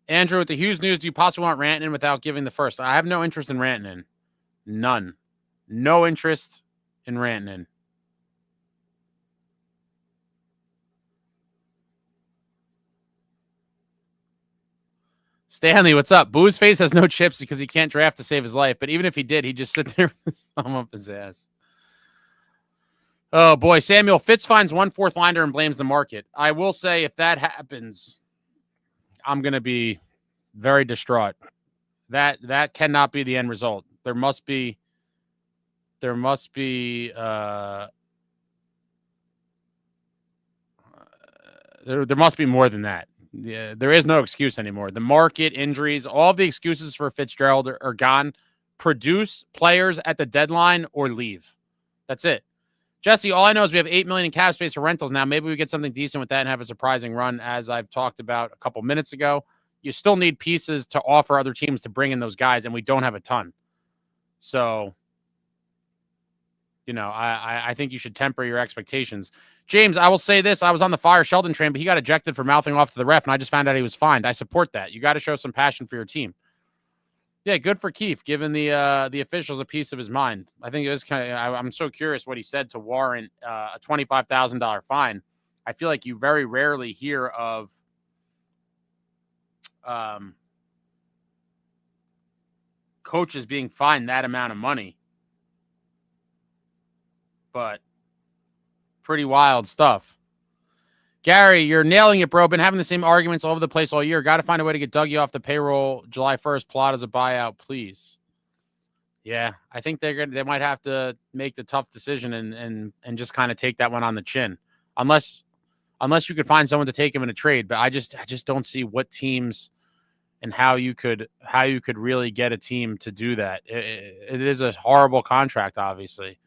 Andrew, with the Hughes news, do you possibly want Rantanen without giving the first? I have no interest in Rantanen. None. No interest in Rantanen. Stanley, what's up? Boo's face has no chips because he can't draft to save his life. But even if he did, he'd just sit there with his thumb up his ass. Oh, boy. Samuel, Fitz finds one fourth liner and blames the market. I will say if that happens, I'm going to be very distraught. That cannot be the end result. There must be there must be more than that. Yeah, there is no excuse anymore. The market, injuries, all of the excuses for Fitzgerald are gone. Produce players at the deadline or leave. That's it. Jesse, all I know is we have $8 million in cap space for rentals now. Maybe we get something decent with that and have a surprising run, as I've talked about a couple minutes ago. You still need pieces to offer other teams to bring in those guys, and we don't have a ton. So, I think you should temper your expectations. James, I will say this. I was on the Fire Sheldon train, but he got ejected for mouthing off to the ref, and I just found out he was fined. I support that. You got to show some passion for your team. Yeah, good for Keefe, giving the officials a piece of his mind. I think it was kind of. I'm so curious what he said to warrant a $25,000 fine. I feel like you very rarely hear of coaches being fined that amount of money, but pretty wild stuff. Gary, you're nailing it, bro. Been having the same arguments all over the place all year. Got to find a way to get Dougie off the payroll July 1st. Plot as a buyout, please. Yeah, I think they might have to make the tough decision and just kind of take that one on the chin, unless you could find someone to take him in a trade. But I just don't see what teams and how you could really get a team to do that. It is a horrible contract, obviously.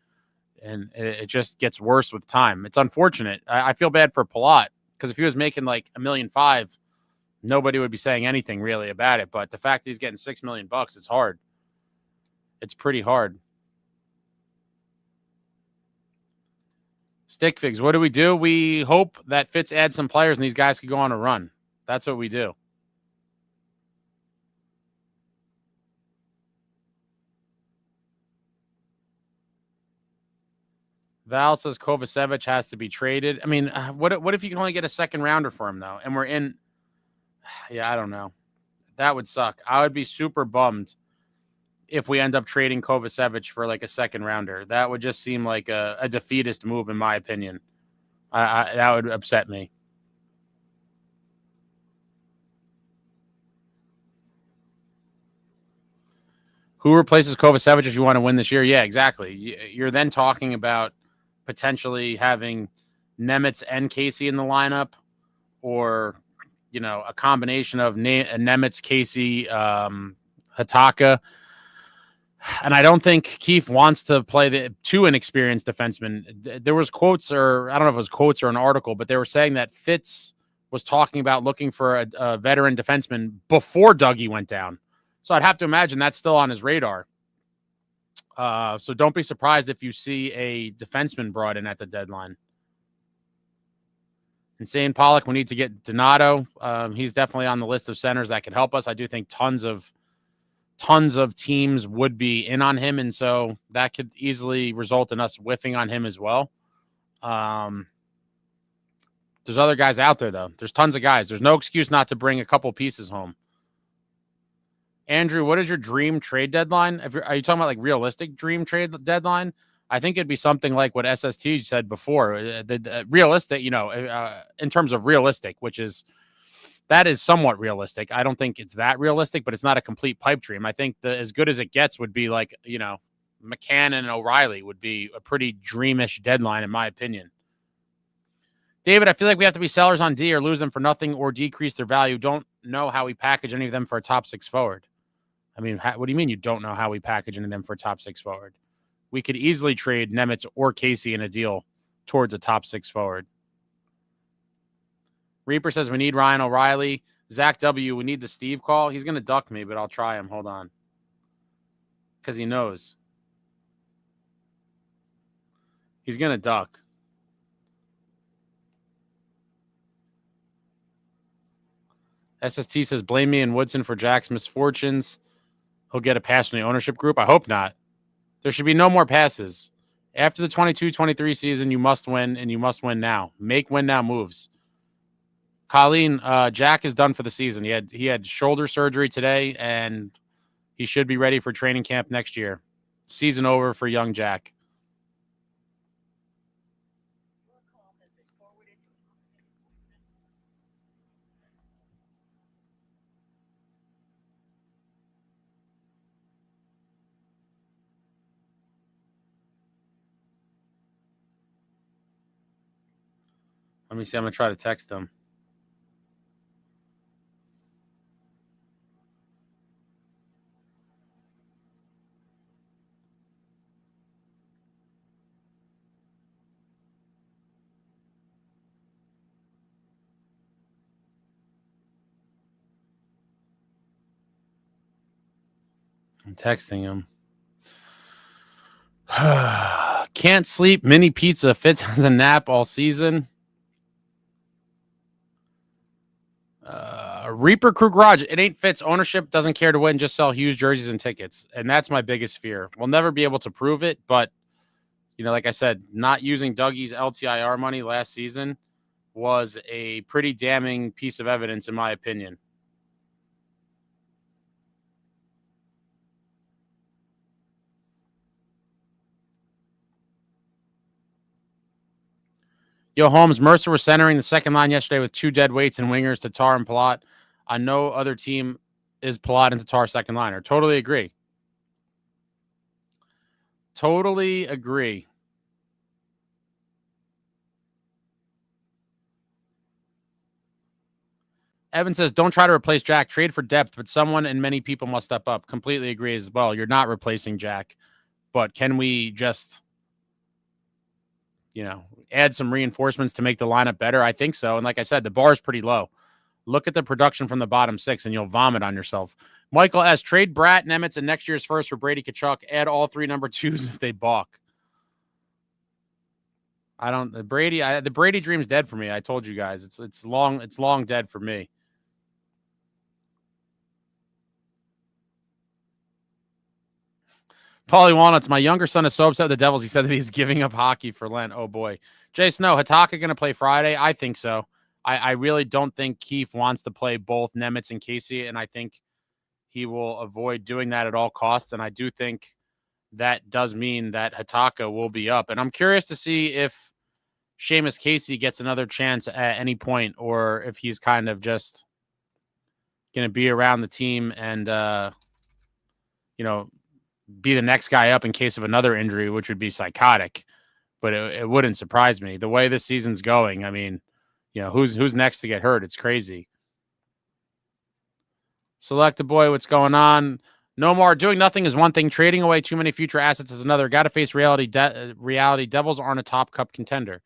And it just gets worse with time. It's unfortunate. I feel bad for Palat because if he was making like $1.5 million, nobody would be saying anything really about it. But the fact that he's getting $6 million, it's hard. It's pretty hard. Stick figs. What do? We hope that Fitz adds some players and these guys could go on a run. That's what we do. Val says Kovacevic has to be traded. I mean, what if you can only get a second rounder for him, though? And we're in. Yeah, I don't know. That would suck. I would be super bummed if we end up trading Kovacevic for like a second rounder. That would just seem like a defeatist move, in my opinion. That would upset me. Who replaces Kovacevic if you want to win this year? Yeah, exactly. You're then talking about potentially having Nemitz and Casey in the lineup, or a combination of Nemitz, Casey, Hataka. And I don't think Keefe wants to play the two inexperienced defensemen. There was quotes, or I don't know if it was quotes or an article, but they were saying that Fitz was talking about looking for a veteran defenseman before Dougie went down. So I'd have to imagine that's still on his radar. So don't be surprised if you see a defenseman brought in at the deadline. Insane Pollock, we need to get Donato. He's definitely on the list of centers that could help us. I do think tons of teams would be in on him, and so that could easily result in us whiffing on him as well. There's other guys out there, though. There's tons of guys. There's no excuse not to bring a couple pieces home. Andrew, what is your dream trade deadline? Are you talking about like realistic dream trade deadline? I think it'd be something like what SST said before, the realistic, in terms of realistic, that is somewhat realistic. I don't think it's that realistic, but it's not a complete pipe dream. I think as good as it gets would be like, McCann and O'Reilly would be a pretty dreamish deadline, in my opinion. David, I feel like we have to be sellers on D or lose them for nothing or decrease their value. Don't know how we package any of them for a top 6 forward. I mean, what do you mean you don't know how we package any of them for a top 6 forward? We could easily trade Nemitz or Casey in a deal towards a top 6 forward. Reaper says we need Ryan O'Reilly. Zach W., we need the Steve call. He's going to duck me, but I'll try him. Hold on. Because he knows. He's going to duck. SST says, blame me and Woodson for Jack's misfortunes. He'll get a pass from the ownership group. I hope not. There should be no more passes. After the 22-23 season, you must win, and you must win now. Make win now moves. Colleen, Jack is done for the season. He had shoulder surgery today, and he should be ready for training camp next year. Season over for young Jack. Let me see. I'm going to try to text him. I'm texting him. Can't sleep. Mini pizza fits as a nap all season. Reaper Crew Garage. It ain't Fitz. Ownership doesn't care to win. Just sell Hughes jerseys and tickets. And that's my biggest fear. We'll never be able to prove it. But, like I said, not using Dougie's LTIR money last season was a pretty damning piece of evidence, in my opinion. Yo, Holmes, Mercer was centering the second line yesterday with 2 dead weights and wingers, Tatar and Palat. On no other team is Palat and Tatar second liner. Totally agree. Totally agree. Evan says, don't try to replace Jack. Trade for depth, but someone and many people must step up. Completely agree as well. You're not replacing Jack. But can we just, add some reinforcements to make the lineup better? I think so. And like I said, the bar is pretty low. Look at the production from the bottom 6, and you'll vomit on yourself. Michael S. Trade Bratt, Nemitz, and next year's first for Brady Tkachuk. Add all 3 number 2s if they balk. The Brady dream's dead for me. I told you guys. It's long dead for me. Paulie Walnuts, my younger son is so upset with the Devils. He said that he's giving up hockey for Lent. Oh, boy. Jay Snow, Hataka going to play Friday? I think so. I really don't think Keefe wants to play both Nemitz and Casey, and I think he will avoid doing that at all costs. And I do think that does mean that Hataka will be up. And I'm curious to see if Seamus Casey gets another chance at any point, or if he's kind of just going to be around the team and, be the next guy up in case of another injury, which would be psychotic. But it wouldn't surprise me. The way this season's going, I mean, who's next to get hurt? It's crazy. Select a boy, what's going on? No more. Doing nothing is one thing. Trading away too many future assets is another. Got to face reality. Reality. Devils aren't a top cup contender.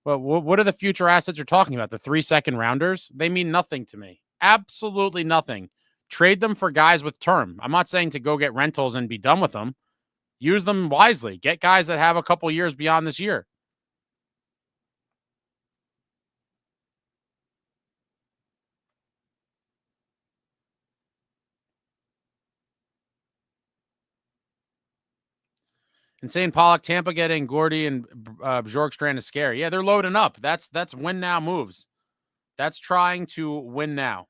Well, what are the future assets you're talking about? The 3 second rounders? They mean nothing to me. Absolutely nothing. Trade them for guys with term. I'm not saying to go get rentals and be done with them. Use them wisely. Get guys that have a couple years beyond this year. Insane Pollock, Tampa getting Gordy and Bjorkstrand is scary. Yeah, they're loading up. That's win now moves. That's trying to win now.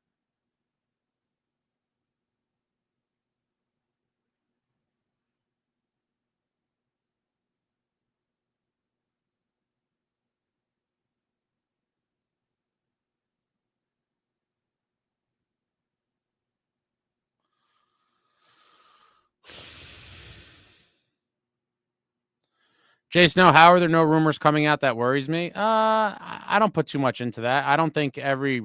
Jay Snow, how are there no rumors coming out? That worries me. I don't put too much into that. I don't think every,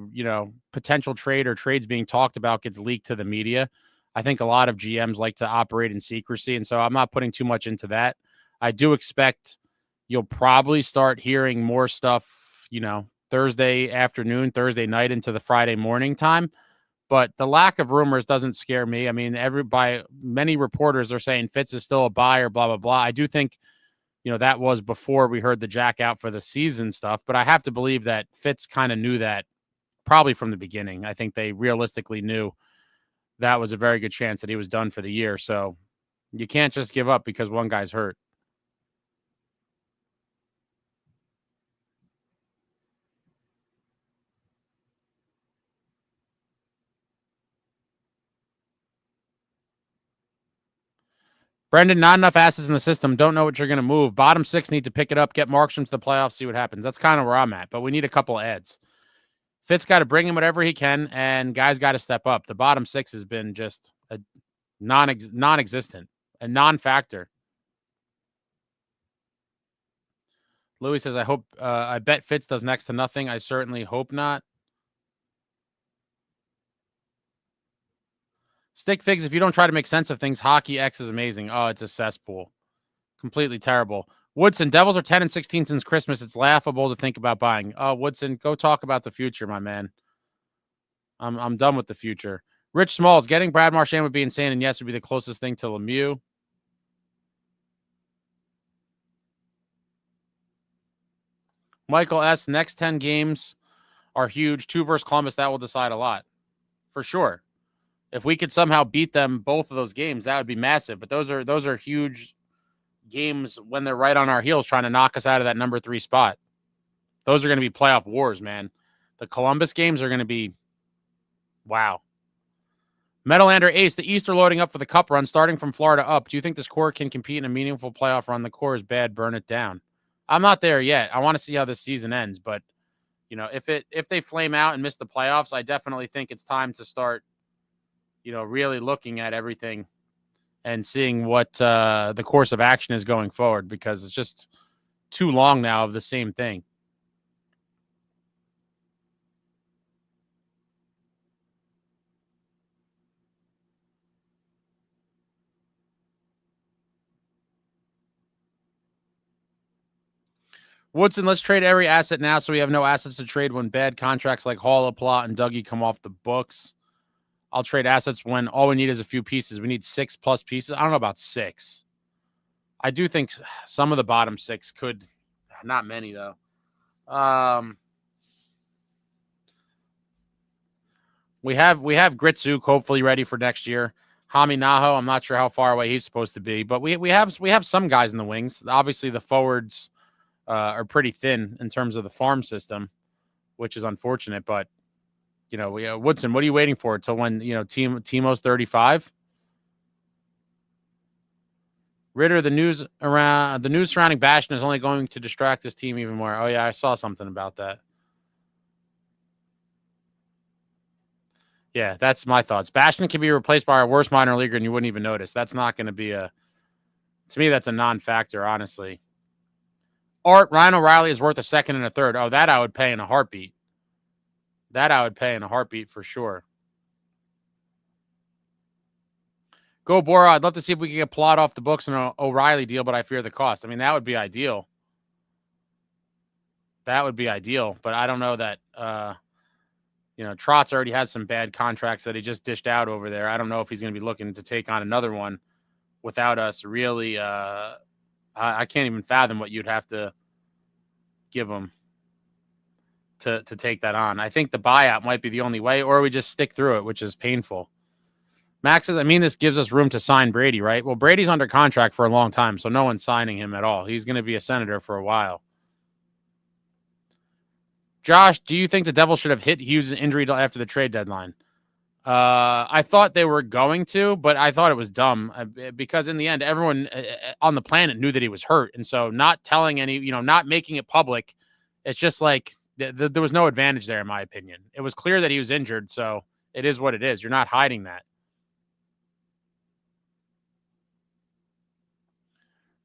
potential trade or trades being talked about gets leaked to the media. I think a lot of GMs like to operate in secrecy, and so I'm not putting too much into that. I do expect you'll probably start hearing more stuff, Thursday afternoon, Thursday night into the Friday morning time. But the lack of rumors doesn't scare me. I mean, many reporters are saying Fitz is still a buyer, blah, blah, blah. I do think that was before we heard the jack out for the season stuff. But I have to believe that Fitz kind of knew that probably from the beginning. I think they realistically knew that was a very good chance that he was done for the year. So you can't just give up because one guy's hurt. Brendan, not enough assets in the system. Don't know what you're going to move. Bottom six need to pick it up, get Markstrom to the playoffs, see what happens. That's kind of where I'm at, but we need a couple of ads. Fitz got to bring in whatever he can, and guys got to step up. The bottom six has been just a non-existent, a non-factor. Louis says, I bet Fitz does next to nothing. I certainly hope not. Stick Figs, if you don't try to make sense of things, Hockey X is amazing. Oh, it's a cesspool. Completely terrible. Woodson, Devils are 10 and 16 since Christmas. It's laughable to think about buying. Oh, Woodson, go talk about the future, my man. I'm done with the future. Rich Smalls, getting Brad Marchand would be insane, and yes, would be the closest thing to Lemieux. Michael S., next 10 games are huge. 2 versus Columbus, that will decide a lot. For sure. If we could somehow beat them both of those games, that would be massive. But those are huge games when they're right on our heels trying to knock us out of that number 3 spot. Those are going to be playoff wars, man. The Columbus games are going to be wow. Metalander Ace, the East are loading up for the cup run, starting from Florida up. Do you think this core can compete in a meaningful playoff run? The core is bad. Burn it down. I'm not there yet. I want to see how this season ends, but if they flame out and miss the playoffs, I definitely think it's time to start, really looking at everything and seeing what the course of action is going forward, because it's just too long now of the same thing. Woodson, let's trade every asset now so we have no assets to trade when bad contracts like Hall, Plot, and Dougie come off the books. I'll trade assets when all we need is a few pieces. We need 6+ pieces. I don't know about 6. I do think some of the bottom 6 could, not many though. We have Gritzuk hopefully ready for next year. Hami Naho, I'm not sure how far away he's supposed to be, but we have some guys in the wings. Obviously, the forwards are pretty thin in terms of the farm system, which is unfortunate. But Woodson, what are you waiting for till when Timo's 35? Ritter, the news surrounding Bastion is only going to distract this team even more. Oh yeah, I saw something about that. Yeah, that's my thoughts. Bastion can be replaced by our worst minor leaguer, and you wouldn't even notice. That's not going to be to me, that's a non-factor, honestly. Art, Ryan O'Reilly is worth a second and a third. Oh, that I would pay in a heartbeat. That I would pay in a heartbeat for sure. Go Bora. I'd love to see if we could get Plot off the books in an O'Reilly deal, but I fear the cost. I mean, that would be ideal. That would be ideal, but I don't know that. Trotz already has some bad contracts that he just dished out over there. I don't know if he's going to be looking to take on another one without us really. I can't even fathom what you'd have to give him to take that on. I think the buyout might be the only way, or we just stick through it, which is painful. Max says, this gives us room to sign Brady, right? Well, Brady's under contract for a long time, so no one's signing him at all. He's going to be a Senator for a while. Josh, do you think the Devils should have hit Hughes' injury after the trade deadline? I thought they were going to, but I thought it was dumb because in the end, everyone on the planet knew that he was hurt. And so not telling not making it public, it's just like there was no advantage there, in my opinion. It was clear that he was injured, so it is what it is. You're not hiding that.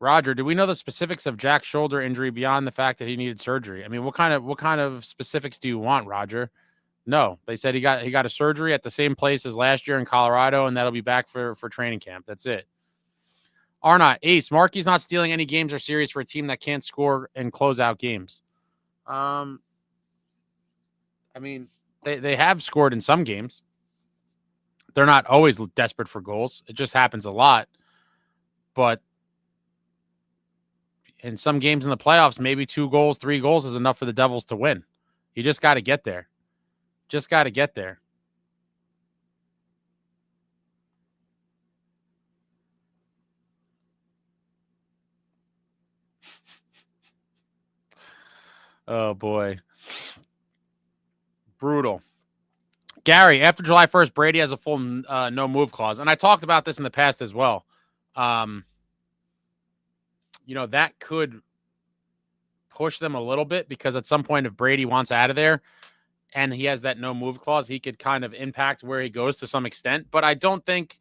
Roger, do we know the specifics of Jack's shoulder injury beyond the fact that he needed surgery? I mean, what kind of specifics do you want, Roger? No, they said he got a surgery at the same place as last year in Colorado, and that'll be back for training camp. That's it. Arnott, Ace, Markey's not stealing any games or series for a team that can't score and close out games. I mean, they have scored in some games. They're not always desperate for goals. It just happens a lot. But in some games in the playoffs, maybe 2 goals, 3 goals is enough for the Devils to win. You just got to get there. Just got to get there. Oh, boy. Brutal. Gary, after July 1st, Brady has a full no move clause. And I talked about this in the past as well. That could push them a little bit because at some point, if Brady wants out of there and he has that no move clause, he could kind of impact where he goes to some extent. But I don't think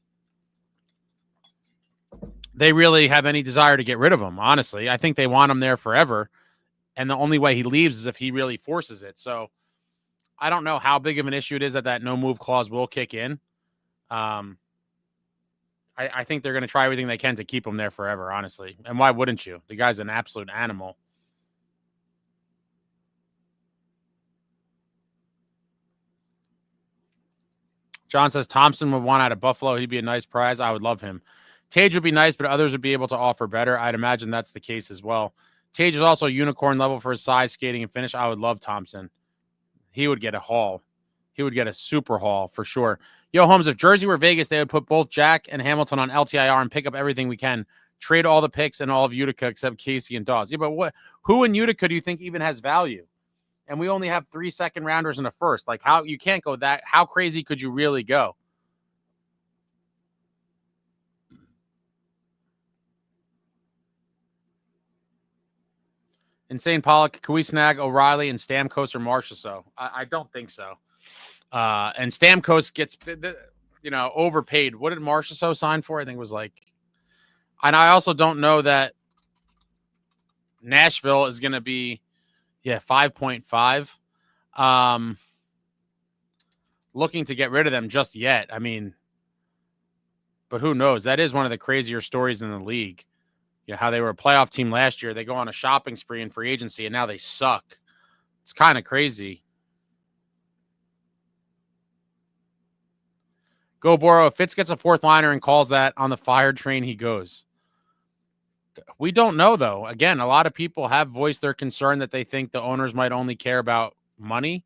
they really have any desire to get rid of him, honestly. I think they want him there forever. And the only way he leaves is if he really forces it. So I don't know how big of an issue it is that no move clause will kick in. I think they're going to try everything they can to keep him there forever, honestly. And why wouldn't you? The guy's an absolute animal. John says Thompson would want out of Buffalo. He'd be a nice prize. I would love him. Tage would be nice, but others would be able to offer better. I'd imagine that's the case as well. Tage is also unicorn level for his size, skating, and finish. I would love Thompson. He would get a haul. He would get a super haul for sure. Yo, Holmes, if Jersey were Vegas, they would put both Jack and Hamilton on LTIR and pick up everything we can. Trade all the picks and all of Utica except Casey and Dawes. Yeah, but who in Utica do you think even has value? And we only have 3 second rounders and a first. Like, how you can't go that. How crazy could you really go? Insane Pollock, can we snag O'Reilly and Stamkos or Marchessault? I don't think so. And Stamkos gets, overpaid. What did Marchessault sign for? I think it was like, and I also don't know that Nashville is going to be, 5.5. Looking to get rid of them just yet. I mean, but who knows? That is one of the crazier stories in the league. How they were a playoff team last year. They go on a shopping spree in free agency, and now they suck. It's kind of crazy. Go Boro. If Fitz gets a 4th liner and calls that on the fired train, he goes. We don't know, though. Again, a lot of people have voiced their concern that they think the owners might only care about money.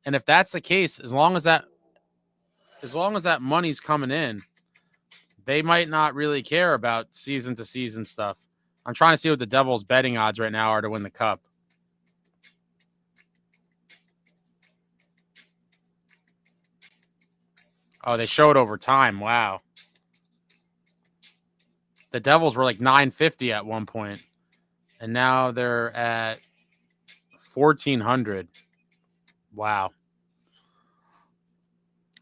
And if that's the case, as long as that money's coming in, they might not really care about season-to-season stuff. I'm trying to see what the Devils' betting odds right now are to win the Cup. Oh, they showed over time. Wow. The Devils were like 950 at one point, and now they're at 1,400. Wow.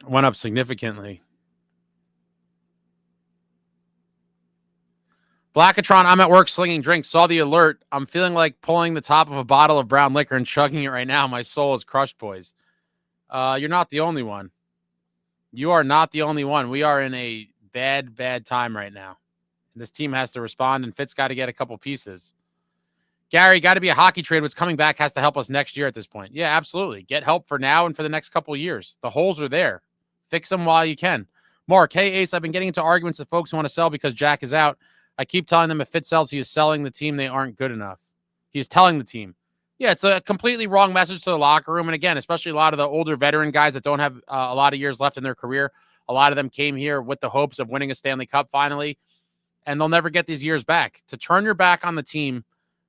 Went up significantly. Blackatron, I'm at work slinging drinks. Saw the alert. I'm feeling like pulling the top of a bottle of brown liquor and chugging it right now. My soul is crushed, boys. You're not the only one. You are not the only one. We are in a bad, bad time right now. This team has to respond, and Fitz got to get a couple pieces. Gary, got to be a hockey trade. What's coming back has to help us next year at this point. Yeah, absolutely. Get help for now and for the next couple of years. The holes are there. Fix them while you can. Mark, hey, Ace, I've been getting into arguments with folks who want to sell because Jack is out. I keep telling them if Fitz sells, he is selling the team. They aren't good enough. He's telling the team. Yeah, it's a completely wrong message to the locker room. And again, especially a lot of the older veteran guys that don't have a lot of years left in their career. A lot of them came here with the hopes of winning a Stanley Cup finally, and they'll never get these years back. To turn your back on the team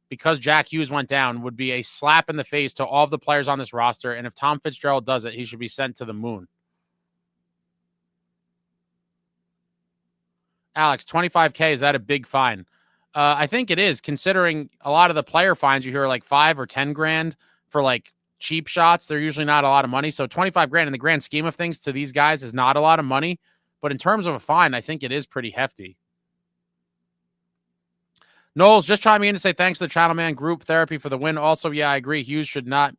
because Jack Hughes went down would be a slap in the face to all of the players on this roster. And if Tom Fitzgerald does it, he should be sent to the moon. Alex, $25K, is that a big fine? I think it is, considering a lot of the player fines you hear are like $5 or $10,000 for like cheap shots. They're usually not a lot of money. So $25,000 in the grand scheme of things to these guys is not a lot of money. But in terms of a fine, I think it is pretty hefty. Knowles, just chiming in to say thanks to the Channel Man group therapy for the win. Also, yeah, I agree. Hughes should not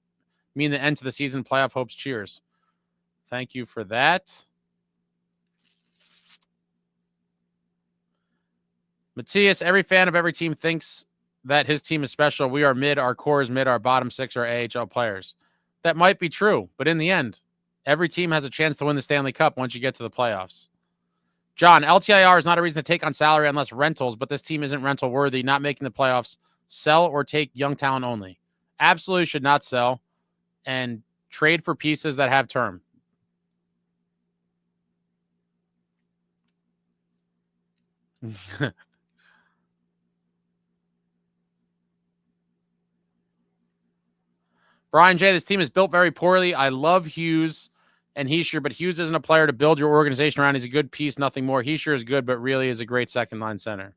mean the end to the season. Playoff hopes. Cheers. Thank you for that. Matthias, every fan of every team thinks that his team is special. We are mid, our core is mid, our bottom six are AHL players. That might be true, but in the end, every team has a chance to win the Stanley Cup once you get to the playoffs. John, LTIR is not a reason to take on salary unless rentals, but this team isn't rental worthy, not making the playoffs. Sell or take young talent only. Absolutely should not sell and trade for pieces that have term. Brian J., this team is built very poorly. I love Hughes and Hischier, but Hughes isn't a player to build your organization around. He's a good piece, nothing more. Hischier is good, but really is a great second-line center.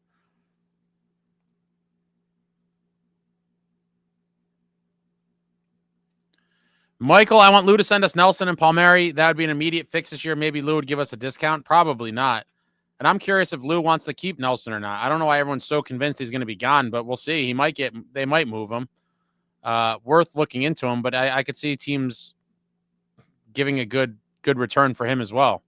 Michael, I want Lou to send us Nelson and Palmieri. That would be an immediate fix this year. Maybe Lou would give us a discount. Probably not. And I'm curious if Lou wants to keep Nelson or not. I don't know why everyone's so convinced he's going to be gone, but we'll see. They might move him. Worth looking into him, but I could see teams giving a good return for him as well.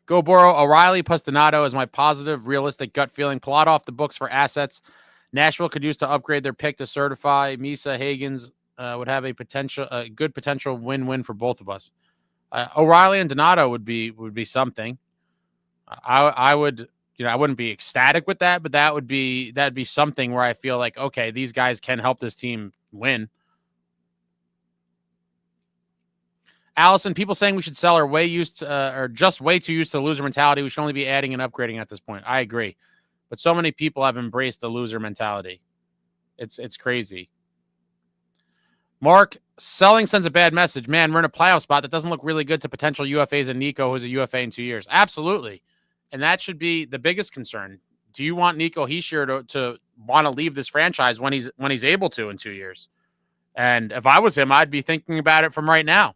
Go Boro. O'Reilly plus Donato is my positive, realistic gut feeling. Plot off the books for assets Nashville could use to upgrade their pick to certify. Misa Hagens would have a good potential win-win for both of us. O'Reilly and Donato would be something. I would, I wouldn't be ecstatic with that, but that'd be something where I feel like, okay, these guys can help this team win. Allison, people saying we should sell are just way too used to the loser mentality. We should only be adding and upgrading at this point. I agree. But so many people have embraced the loser mentality. It's crazy. Mark, selling sends a bad message. Man, we're in a playoff spot that doesn't look really good to potential UFAs and Nico, who's a UFA in 2 years. Absolutely. And that should be the biggest concern. Do you want Nicohischier to want to leave this franchise when he's able to in 2 years? And if I was him, I'd be thinking about it from right now.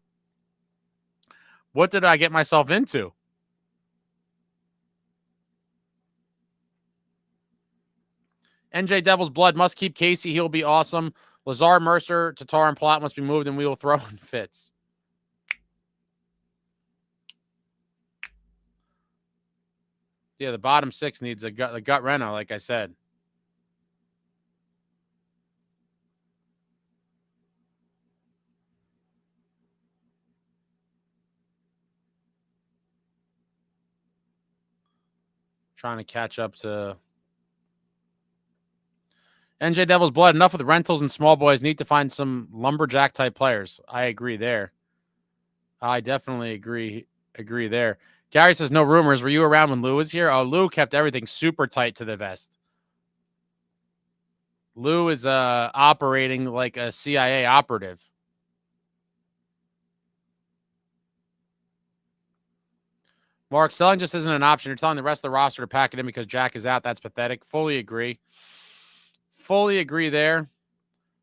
What did I get myself into? NJ Devil's blood must keep Casey. He'll be awesome. Lazar, Mercer, Tatar, and Plot must be moved, and we will throw in fits. Yeah, the bottom six needs a gut reno, like I said. Trying to catch up to NJ Devil's blood. Enough with the rentals and small boys. Need to find some lumberjack type players. I agree there. I definitely agree there. Gary says no rumors. Were you around when Lou was here? Oh, Lou kept everything super tight to the vest. Lou is operating like a CIA operative. Mark, selling just isn't an option. You're telling the rest of the roster to pack it in because Jack is out. That's pathetic. Fully agree. Fully agree there.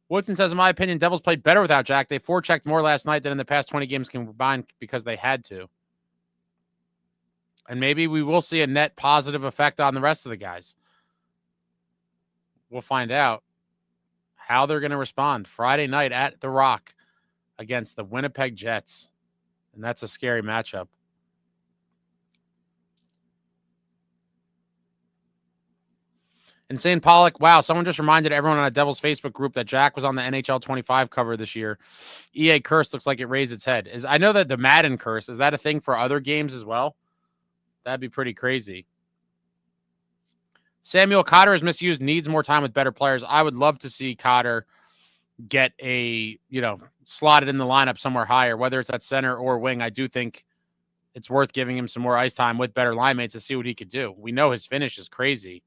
Woodson says, in my opinion, Devils played better without Jack. They forechecked more last night than in the past 20 games combined because they had to. And maybe we will see a net positive effect on the rest of the guys. We'll find out how they're going to respond Friday night at The Rock against the Winnipeg Jets. And that's a scary matchup. Insane Pollock. Wow, someone just reminded everyone on a Devils Facebook group that Jack was on the NHL 25 cover this year. EA curse looks like it raised its head. I know that the Madden curse, is that a thing for other games as well? That'd be pretty crazy. Samuel Cotter is misused, needs more time with better players. I would love to see Cotter get slotted in the lineup somewhere higher, whether it's at center or wing. I do think it's worth giving him some more ice time with better line mates to see what he could do. We know his finish is crazy.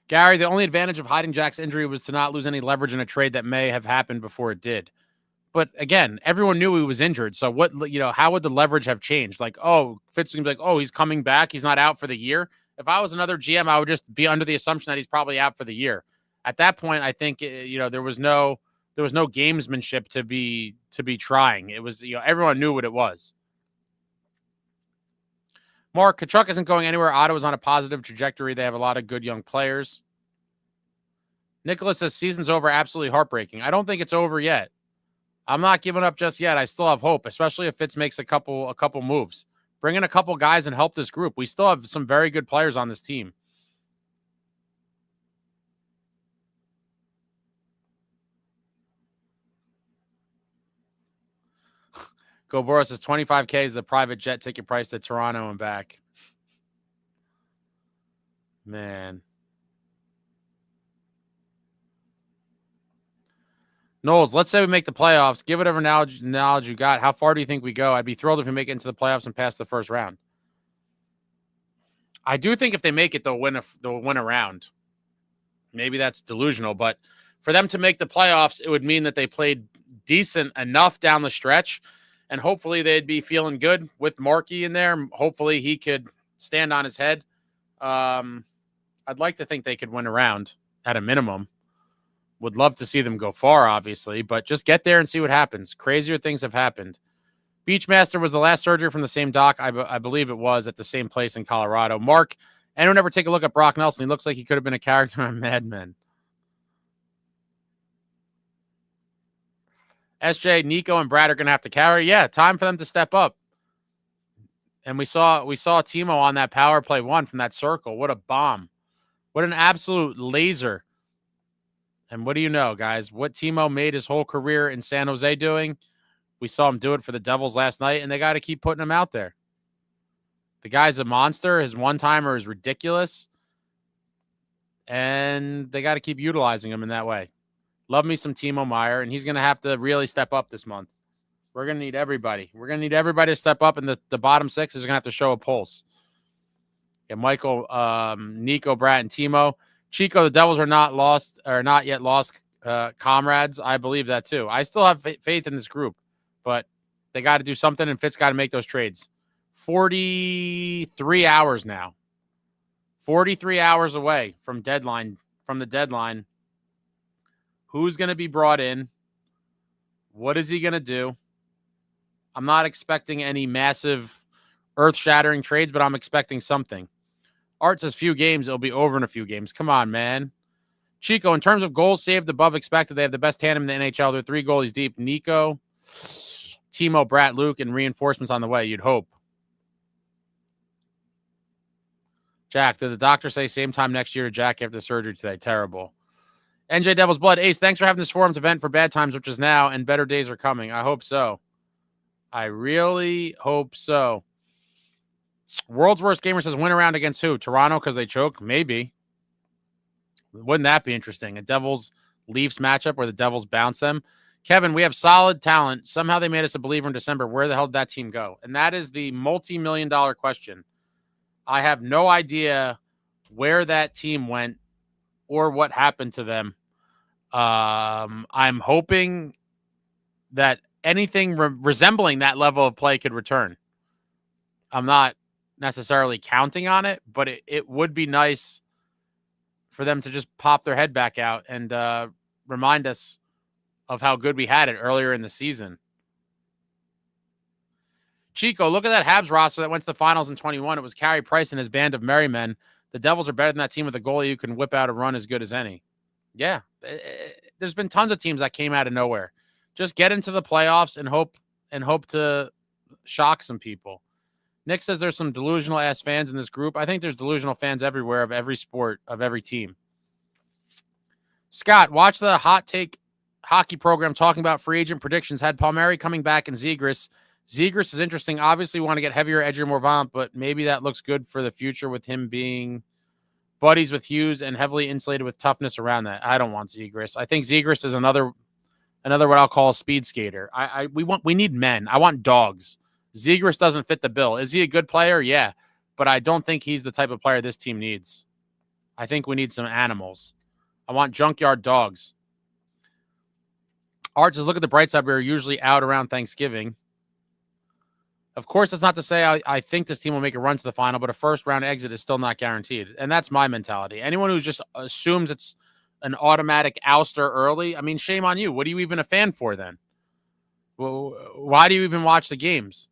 Gary, the only advantage of hiding Jack's injury was to not lose any leverage in a trade that may have happened before it did. but again, everyone knew he was injured. So what, how would the leverage have changed? Like, oh, Fitz is going to be like, oh, he's coming back. He's not out for the year. If I was another GM, I would just be under the assumption that he's probably out for the year. At that point, I think, there was no gamesmanship to be trying. It was, everyone knew what it was. Mark, Kachuk isn't going anywhere. Ottawa's on a positive trajectory. They have a lot of good young players. Nicholas says season's over. Absolutely heartbreaking. I don't think it's over yet. I'm not giving up just yet. I still have hope, especially if Fitz makes a couple moves. Bring in a couple guys and help this group. We still have some very good players on this team. Go Boris says $25K is the private jet ticket price to Toronto and back. Man. Knowles, let's say we make the playoffs. Give whatever knowledge you got. How far do you think we go? I'd be thrilled if we make it into the playoffs and pass the first round. I do think if they make it, they'll win a round. Maybe that's delusional, but for them to make the playoffs, it would mean that they played decent enough down the stretch, and hopefully they'd be feeling good with Markey in there. Hopefully he could stand on his head. I'd like to think they could win a round at a minimum. Would love to see them go far, obviously, but just get there and see what happens. Crazier things have happened. Beachmaster was the last surgery from the same doc. I believe it was at the same place in Colorado. Mark, anyone ever take a look at Brock Nelson? He looks like he could have been a character on Mad Men. SJ, Nico, and Brad are going to have to carry. Yeah, time for them to step up. And we saw Timo on that power play one from that circle. What a bomb. What an absolute laser. And what do you know, guys? What Timo made his whole career in San Jose doing, we saw him do it for the Devils last night, and they got to keep putting him out there. The guy's a monster. His one-timer is ridiculous. And they got to keep utilizing him in that way. Love me some Timo Meier, and he's going to have to really step up this month. We're going to need everybody. We're going to need everybody to step up, and the bottom six is going to have to show a pulse. Yeah, Michael, Nico, Brad, and Timo. Chico, the Devils are not yet lost comrades. I believe that too. I still have faith in this group, but they got to do something, and Fitz got to make those trades. 43 hours now. 43 hours away from the deadline. Who's going to be brought in? What is he going to do? I'm not expecting any massive earth-shattering trades, but I'm expecting something. Art says few games. It'll be over in a few games. Come on, man. Chico, in terms of goals saved above expected, they have the best tandem in the NHL. They're 3 goalies deep. Nico, Timo, Brat, Luke, and reinforcements on the way, you'd hope. Jack, did the doctor say same time next year to Jack after surgery today? Terrible. NJ Devil's Blood. Ace, thanks for having this forum to vent for bad times, which is now, and better days are coming. I hope so. I really hope so. World's Worst Gamer says win around against who? Toronto because they choke? Maybe. Wouldn't that be interesting? A Devils-Leafs matchup where the Devils bounce them? Kevin, we have solid talent. Somehow they made us a believer in December. Where the hell did that team go? And that is the multi-million-dollar question. I have no idea where that team went or what happened to them. I'm hoping that anything resembling that level of play could return. I'm not necessarily counting on it, but it would be nice for them to just pop their head back out and remind us of how good we had it earlier in the season. Chico, look at that Habs roster that went to the finals in 21. It was Carey Price and his band of merry men. The Devils are better than that team with a goalie who can whip out a run as good as any. Yeah, there's been tons of teams that came out of nowhere. Just get into the playoffs and hope to shock some people. Nick says there's some delusional ass fans in this group. I think there's delusional fans everywhere of every sport, of every team. Scott, watch the Hot Take hockey program talking about free agent predictions. Had Palmieri coming back and Zegras. Zegras is interesting. Obviously, we want to get heavier, edgier, more violent, but maybe that looks good for the future with him being buddies with Hughes and heavily insulated with toughness around that. I don't want Zegras. I think Zegras is another what I'll call a speed skater. We need men. I want dogs. Zegras doesn't fit the bill. Is he a good player? Yeah, but I don't think he's the type of player this team needs. I think we need some animals. I want junkyard dogs. Art says, look at the bright side. We're usually out around Thanksgiving. Of course, that's not to say I think this team will make a run to the final, but a first-round exit is still not guaranteed. And that's my mentality. Anyone who just assumes it's an automatic ouster early, I mean, shame on you. What are you even a fan for then? Well, why do you even watch the games?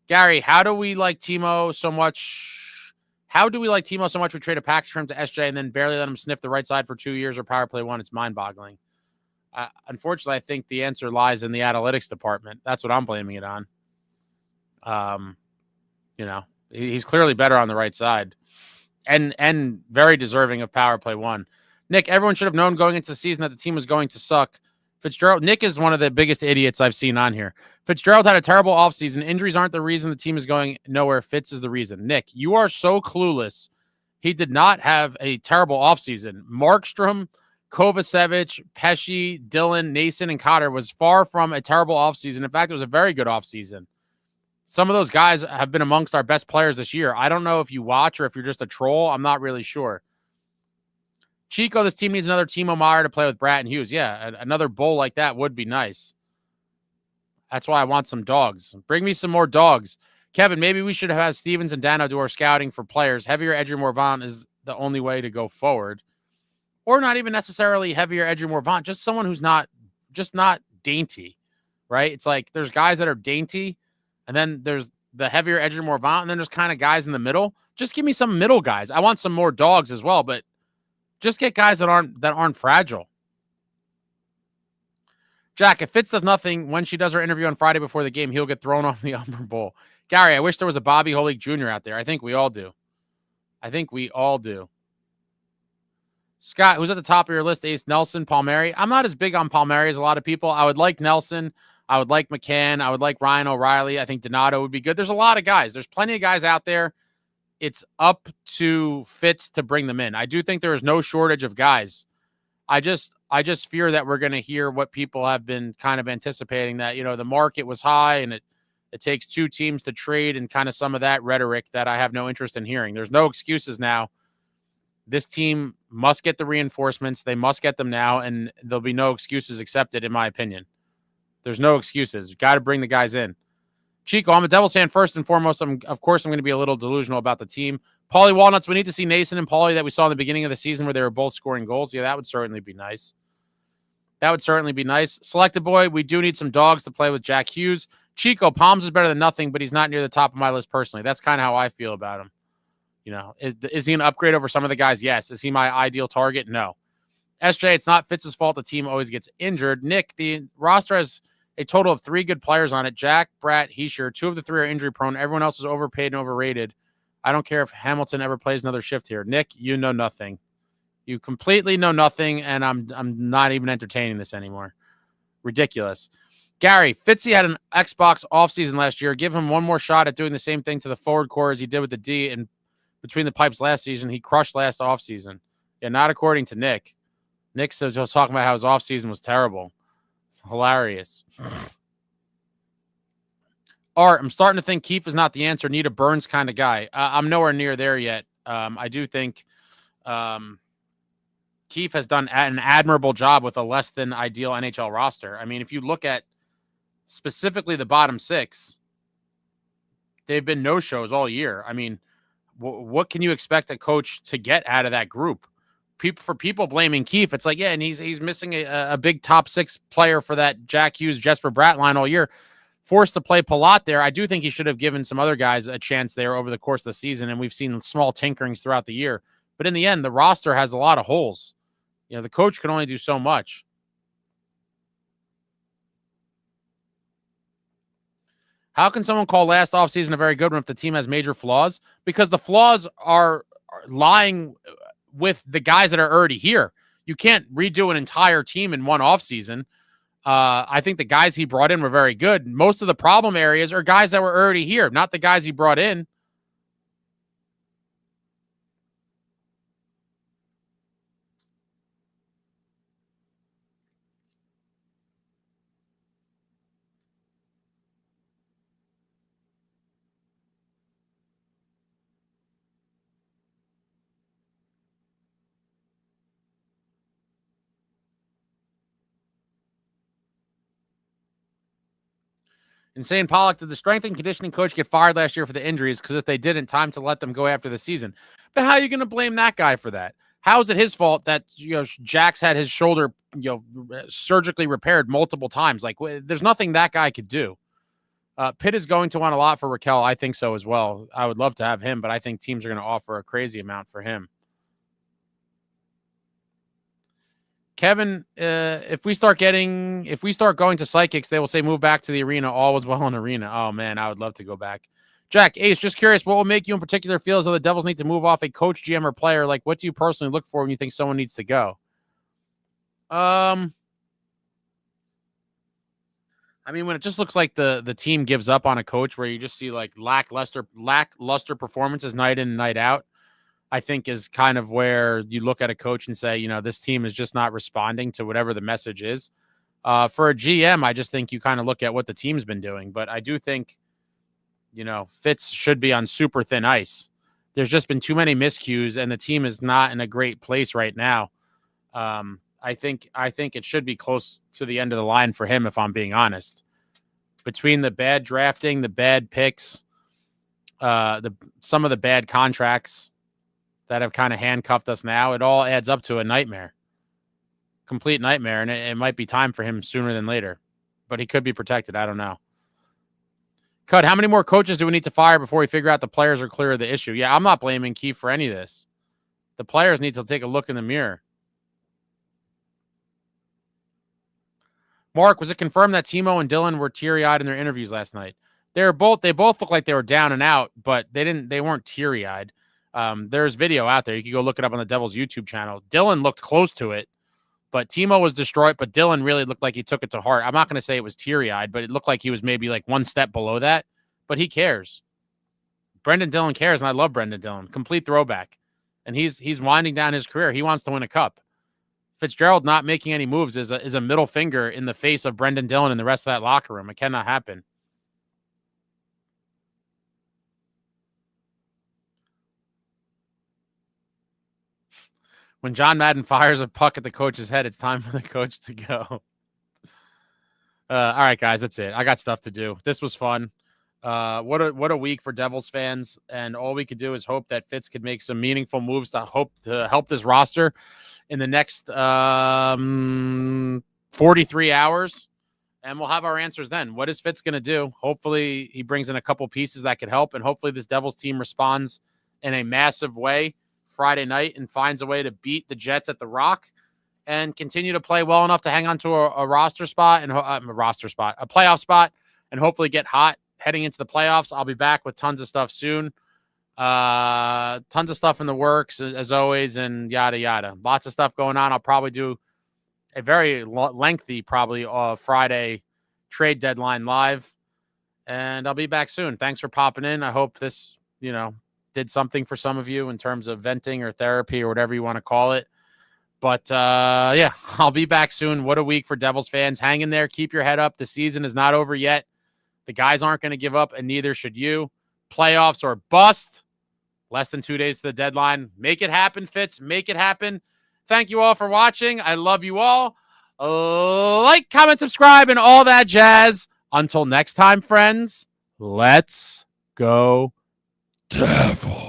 Gary, how do we like Timo so much? How do we like Timo so much we trade a package for him to SJ and then barely let him sniff the right side for 2 years or power play one? It's mind-boggling. Unfortunately, I think the answer lies in the analytics department. That's what I'm blaming it on. He's clearly better on the right side and very deserving of power play one. Nick, everyone should have known going into the season that the team was going to suck. Nick is one of the biggest idiots I've seen on here. Fitzgerald had a terrible offseason. Injuries aren't the reason the team is going nowhere. Fitz is the reason. Nick, you are so clueless. He did not have a terrible offseason. Markstrom, Kovacevic, Pesci, Dillon, Nason, and Cotter was far from a terrible offseason. In fact, it was a very good offseason. Some of those guys have been amongst our best players this year. I don't know if you watch or if you're just a troll. I'm not really sure. Chico, this team needs another Timo Meier to play with Bratt and Hughes. Yeah, another bull like that would be nice. That's why I want some dogs. Bring me some more dogs. Kevin, maybe we should have had Stevens and Dano do our scouting for players. Heavier, edgier, more Vaughn is the only way to go forward. Or not even necessarily heavier, edgier, more Vaughn. Just someone who's not dainty, right? It's like there's guys that are dainty, and then there's the heavier, edgier, more Vaughn, and then there's kind of guys in the middle. Just give me some middle guys. I want some more dogs as well, but just get guys that aren't fragile. Jack, if Fitz does nothing when she does her interview on Friday before the game, he'll get thrown off the Umber Bowl. Gary, I wish there was a Bobby Holik Jr. out there. I think we all do. Scott, who's at the top of your list? Ace Nelson, Palmieri. I'm not as big on Palmieri as a lot of people. I would like Nelson. I would like McCann. I would like Ryan O'Reilly. I think Donato would be good. There's a lot of guys. There's plenty of guys out there. It's up to Fitz to bring them in. I do think there is no shortage of guys. I just fear that we're going to hear what people have been kind of anticipating, that, the market was high and it takes two teams to trade, and kind of some of that rhetoric that I have no interest in hearing. There's no excuses now. This team must get the reinforcements. They must get them now, and there'll be no excuses accepted, in my opinion. There's no excuses. You've got to bring the guys in. Chico, I'm a Devils fan first and foremost. Of course, I'm going to be a little delusional about the team. Paulie Walnuts, we need to see Nason and Paulie that we saw in the beginning of the season where they were both scoring goals. Yeah, that would certainly be nice. Selected boy, we do need some dogs to play with Jack Hughes. Chico, Palms is better than nothing, but he's not near the top of my list personally. That's kind of how I feel about him. Is he an upgrade over some of the guys? Yes. Is he my ideal target? No. SJ, it's not Fitz's fault the team always gets injured. Nick, the roster has a total of 3 good players on it. Jack, Bratt, Heischer. 2 of the 3 are injury prone. Everyone else is overpaid and overrated. I don't care if Hamilton ever plays another shift here. Nick, you know nothing. You completely know nothing, and I'm not even entertaining this anymore. Ridiculous. Gary, Fitzy had an Xbox offseason last year. Give him one more shot at doing the same thing to the forward core as he did with the D and between the pipes last season. He crushed last offseason. Yeah, not according to Nick. Nick says he was talking about how his offseason was terrible. It's hilarious. Art, I'm starting to think Keefe is not the answer. Need a Burns kind of guy. I'm nowhere near there yet. I do think Keefe has done an admirable job with a less than ideal NHL roster. I mean, if you look at specifically the bottom 6, they've been no-shows all year. I mean, what can you expect a coach to get out of that group? People blaming Keefe, it's like, yeah, and he's missing a big top 6 player for that Jack Hughes, Jesper Bratt line all year. Forced to play Palat there. I do think he should have given some other guys a chance there over the course of the season, and we've seen small tinkerings throughout the year. But in the end, the roster has a lot of holes. The coach can only do so much. How can someone call last offseason a very good one if the team has major flaws? Because the flaws are lying with the guys that are already here. You can't redo an entire team in one offseason. I think the guys he brought in were very good. Most of the problem areas are guys that were already here, not the guys he brought in. Insane Pollock, did the strength and conditioning coach get fired last year for the injuries? Because if they didn't, time to let them go after the season. But how are you going to blame that guy for that? How is it his fault that Jax had his shoulder surgically repaired multiple times? Like, there's nothing that guy could do. Pitt is going to want a lot for Raquel. I think so as well. I would love to have him, but I think teams are going to offer a crazy amount for him. Kevin, if we start going to psychics, they will say move back to the arena. All was well in arena. Oh man, I would love to go back. Jack, Ace, just curious, what will make you in particular feel as though the Devils need to move off a coach, GM, or player? Like, what do you personally look for when you think someone needs to go? I mean, when it just looks like the team gives up on a coach, where you just see like lackluster performances night in and night out, I think is kind of where you look at a coach and say, this team is just not responding to whatever the message is. For a GM, I just think you kind of look at what the team's been doing. But I do think, Fitz should be on super thin ice. There's just been too many miscues, and the team is not in a great place right now. I think it should be close to the end of the line for him, if I'm being honest. Between the bad drafting, the bad picks, some of the bad contracts that have kind of handcuffed us now, it all adds up to a nightmare. Complete nightmare, and it might be time for him sooner than later. But he could be protected. I don't know. Cud, how many more coaches do we need to fire before we figure out the players are clear of the issue? Yeah, I'm not blaming Keith for any of this. The players need to take a look in the mirror. Mark, was it confirmed that Timo and Dylan were teary-eyed in their interviews last night? They both looked like they were down and out, but they weren't teary-eyed. There's video out there. You can go look it up on the Devils YouTube channel. Dylan looked close to it, but Timo was distraught, but Dylan really looked like he took it to heart. I'm not going to say it was teary-eyed, but it looked like he was maybe like one step below that, but he cares. Brendan Dillon cares, and I love Brendan Dillon. Complete throwback. And he's winding down his career. He wants to win a cup. Fitzgerald not making any moves is a middle finger in the face of Brendan Dillon and the rest of that locker room. It cannot happen. When John Madden fires a puck at the coach's head, it's time for the coach to go. All right, guys, that's it. I got stuff to do. This was fun. What a week for Devils fans, and all we could do is hope that Fitz could make some meaningful moves to help this roster in the next 43 hours, and we'll have our answers then. What is Fitz going to do? Hopefully he brings in a couple pieces that could help, and hopefully this Devils team responds in a massive way Friday night and finds a way to beat the Jets at the Rock and continue to play well enough to hang on to a roster spot and a playoff spot, and hopefully get hot heading into the playoffs. I'll be back with tons of stuff soon. Tons of stuff in the works as always, and yada yada. Lots of stuff going on. I'll probably do a very lengthy Friday trade deadline live, and I'll be back soon. Thanks for popping in. I hope this did something for some of you in terms of venting or therapy or whatever you want to call it. But yeah, I'll be back soon. What a week for Devils fans. Hang in there. Keep your head up. The season is not over yet. The guys aren't going to give up, and neither should you. Playoffs or bust. Less than 2 days to the deadline. Make it happen, Fitz. Make it happen. Thank you all for watching. I love you all. Like, comment, subscribe, and all that jazz. Until next time, friends, let's go Devils.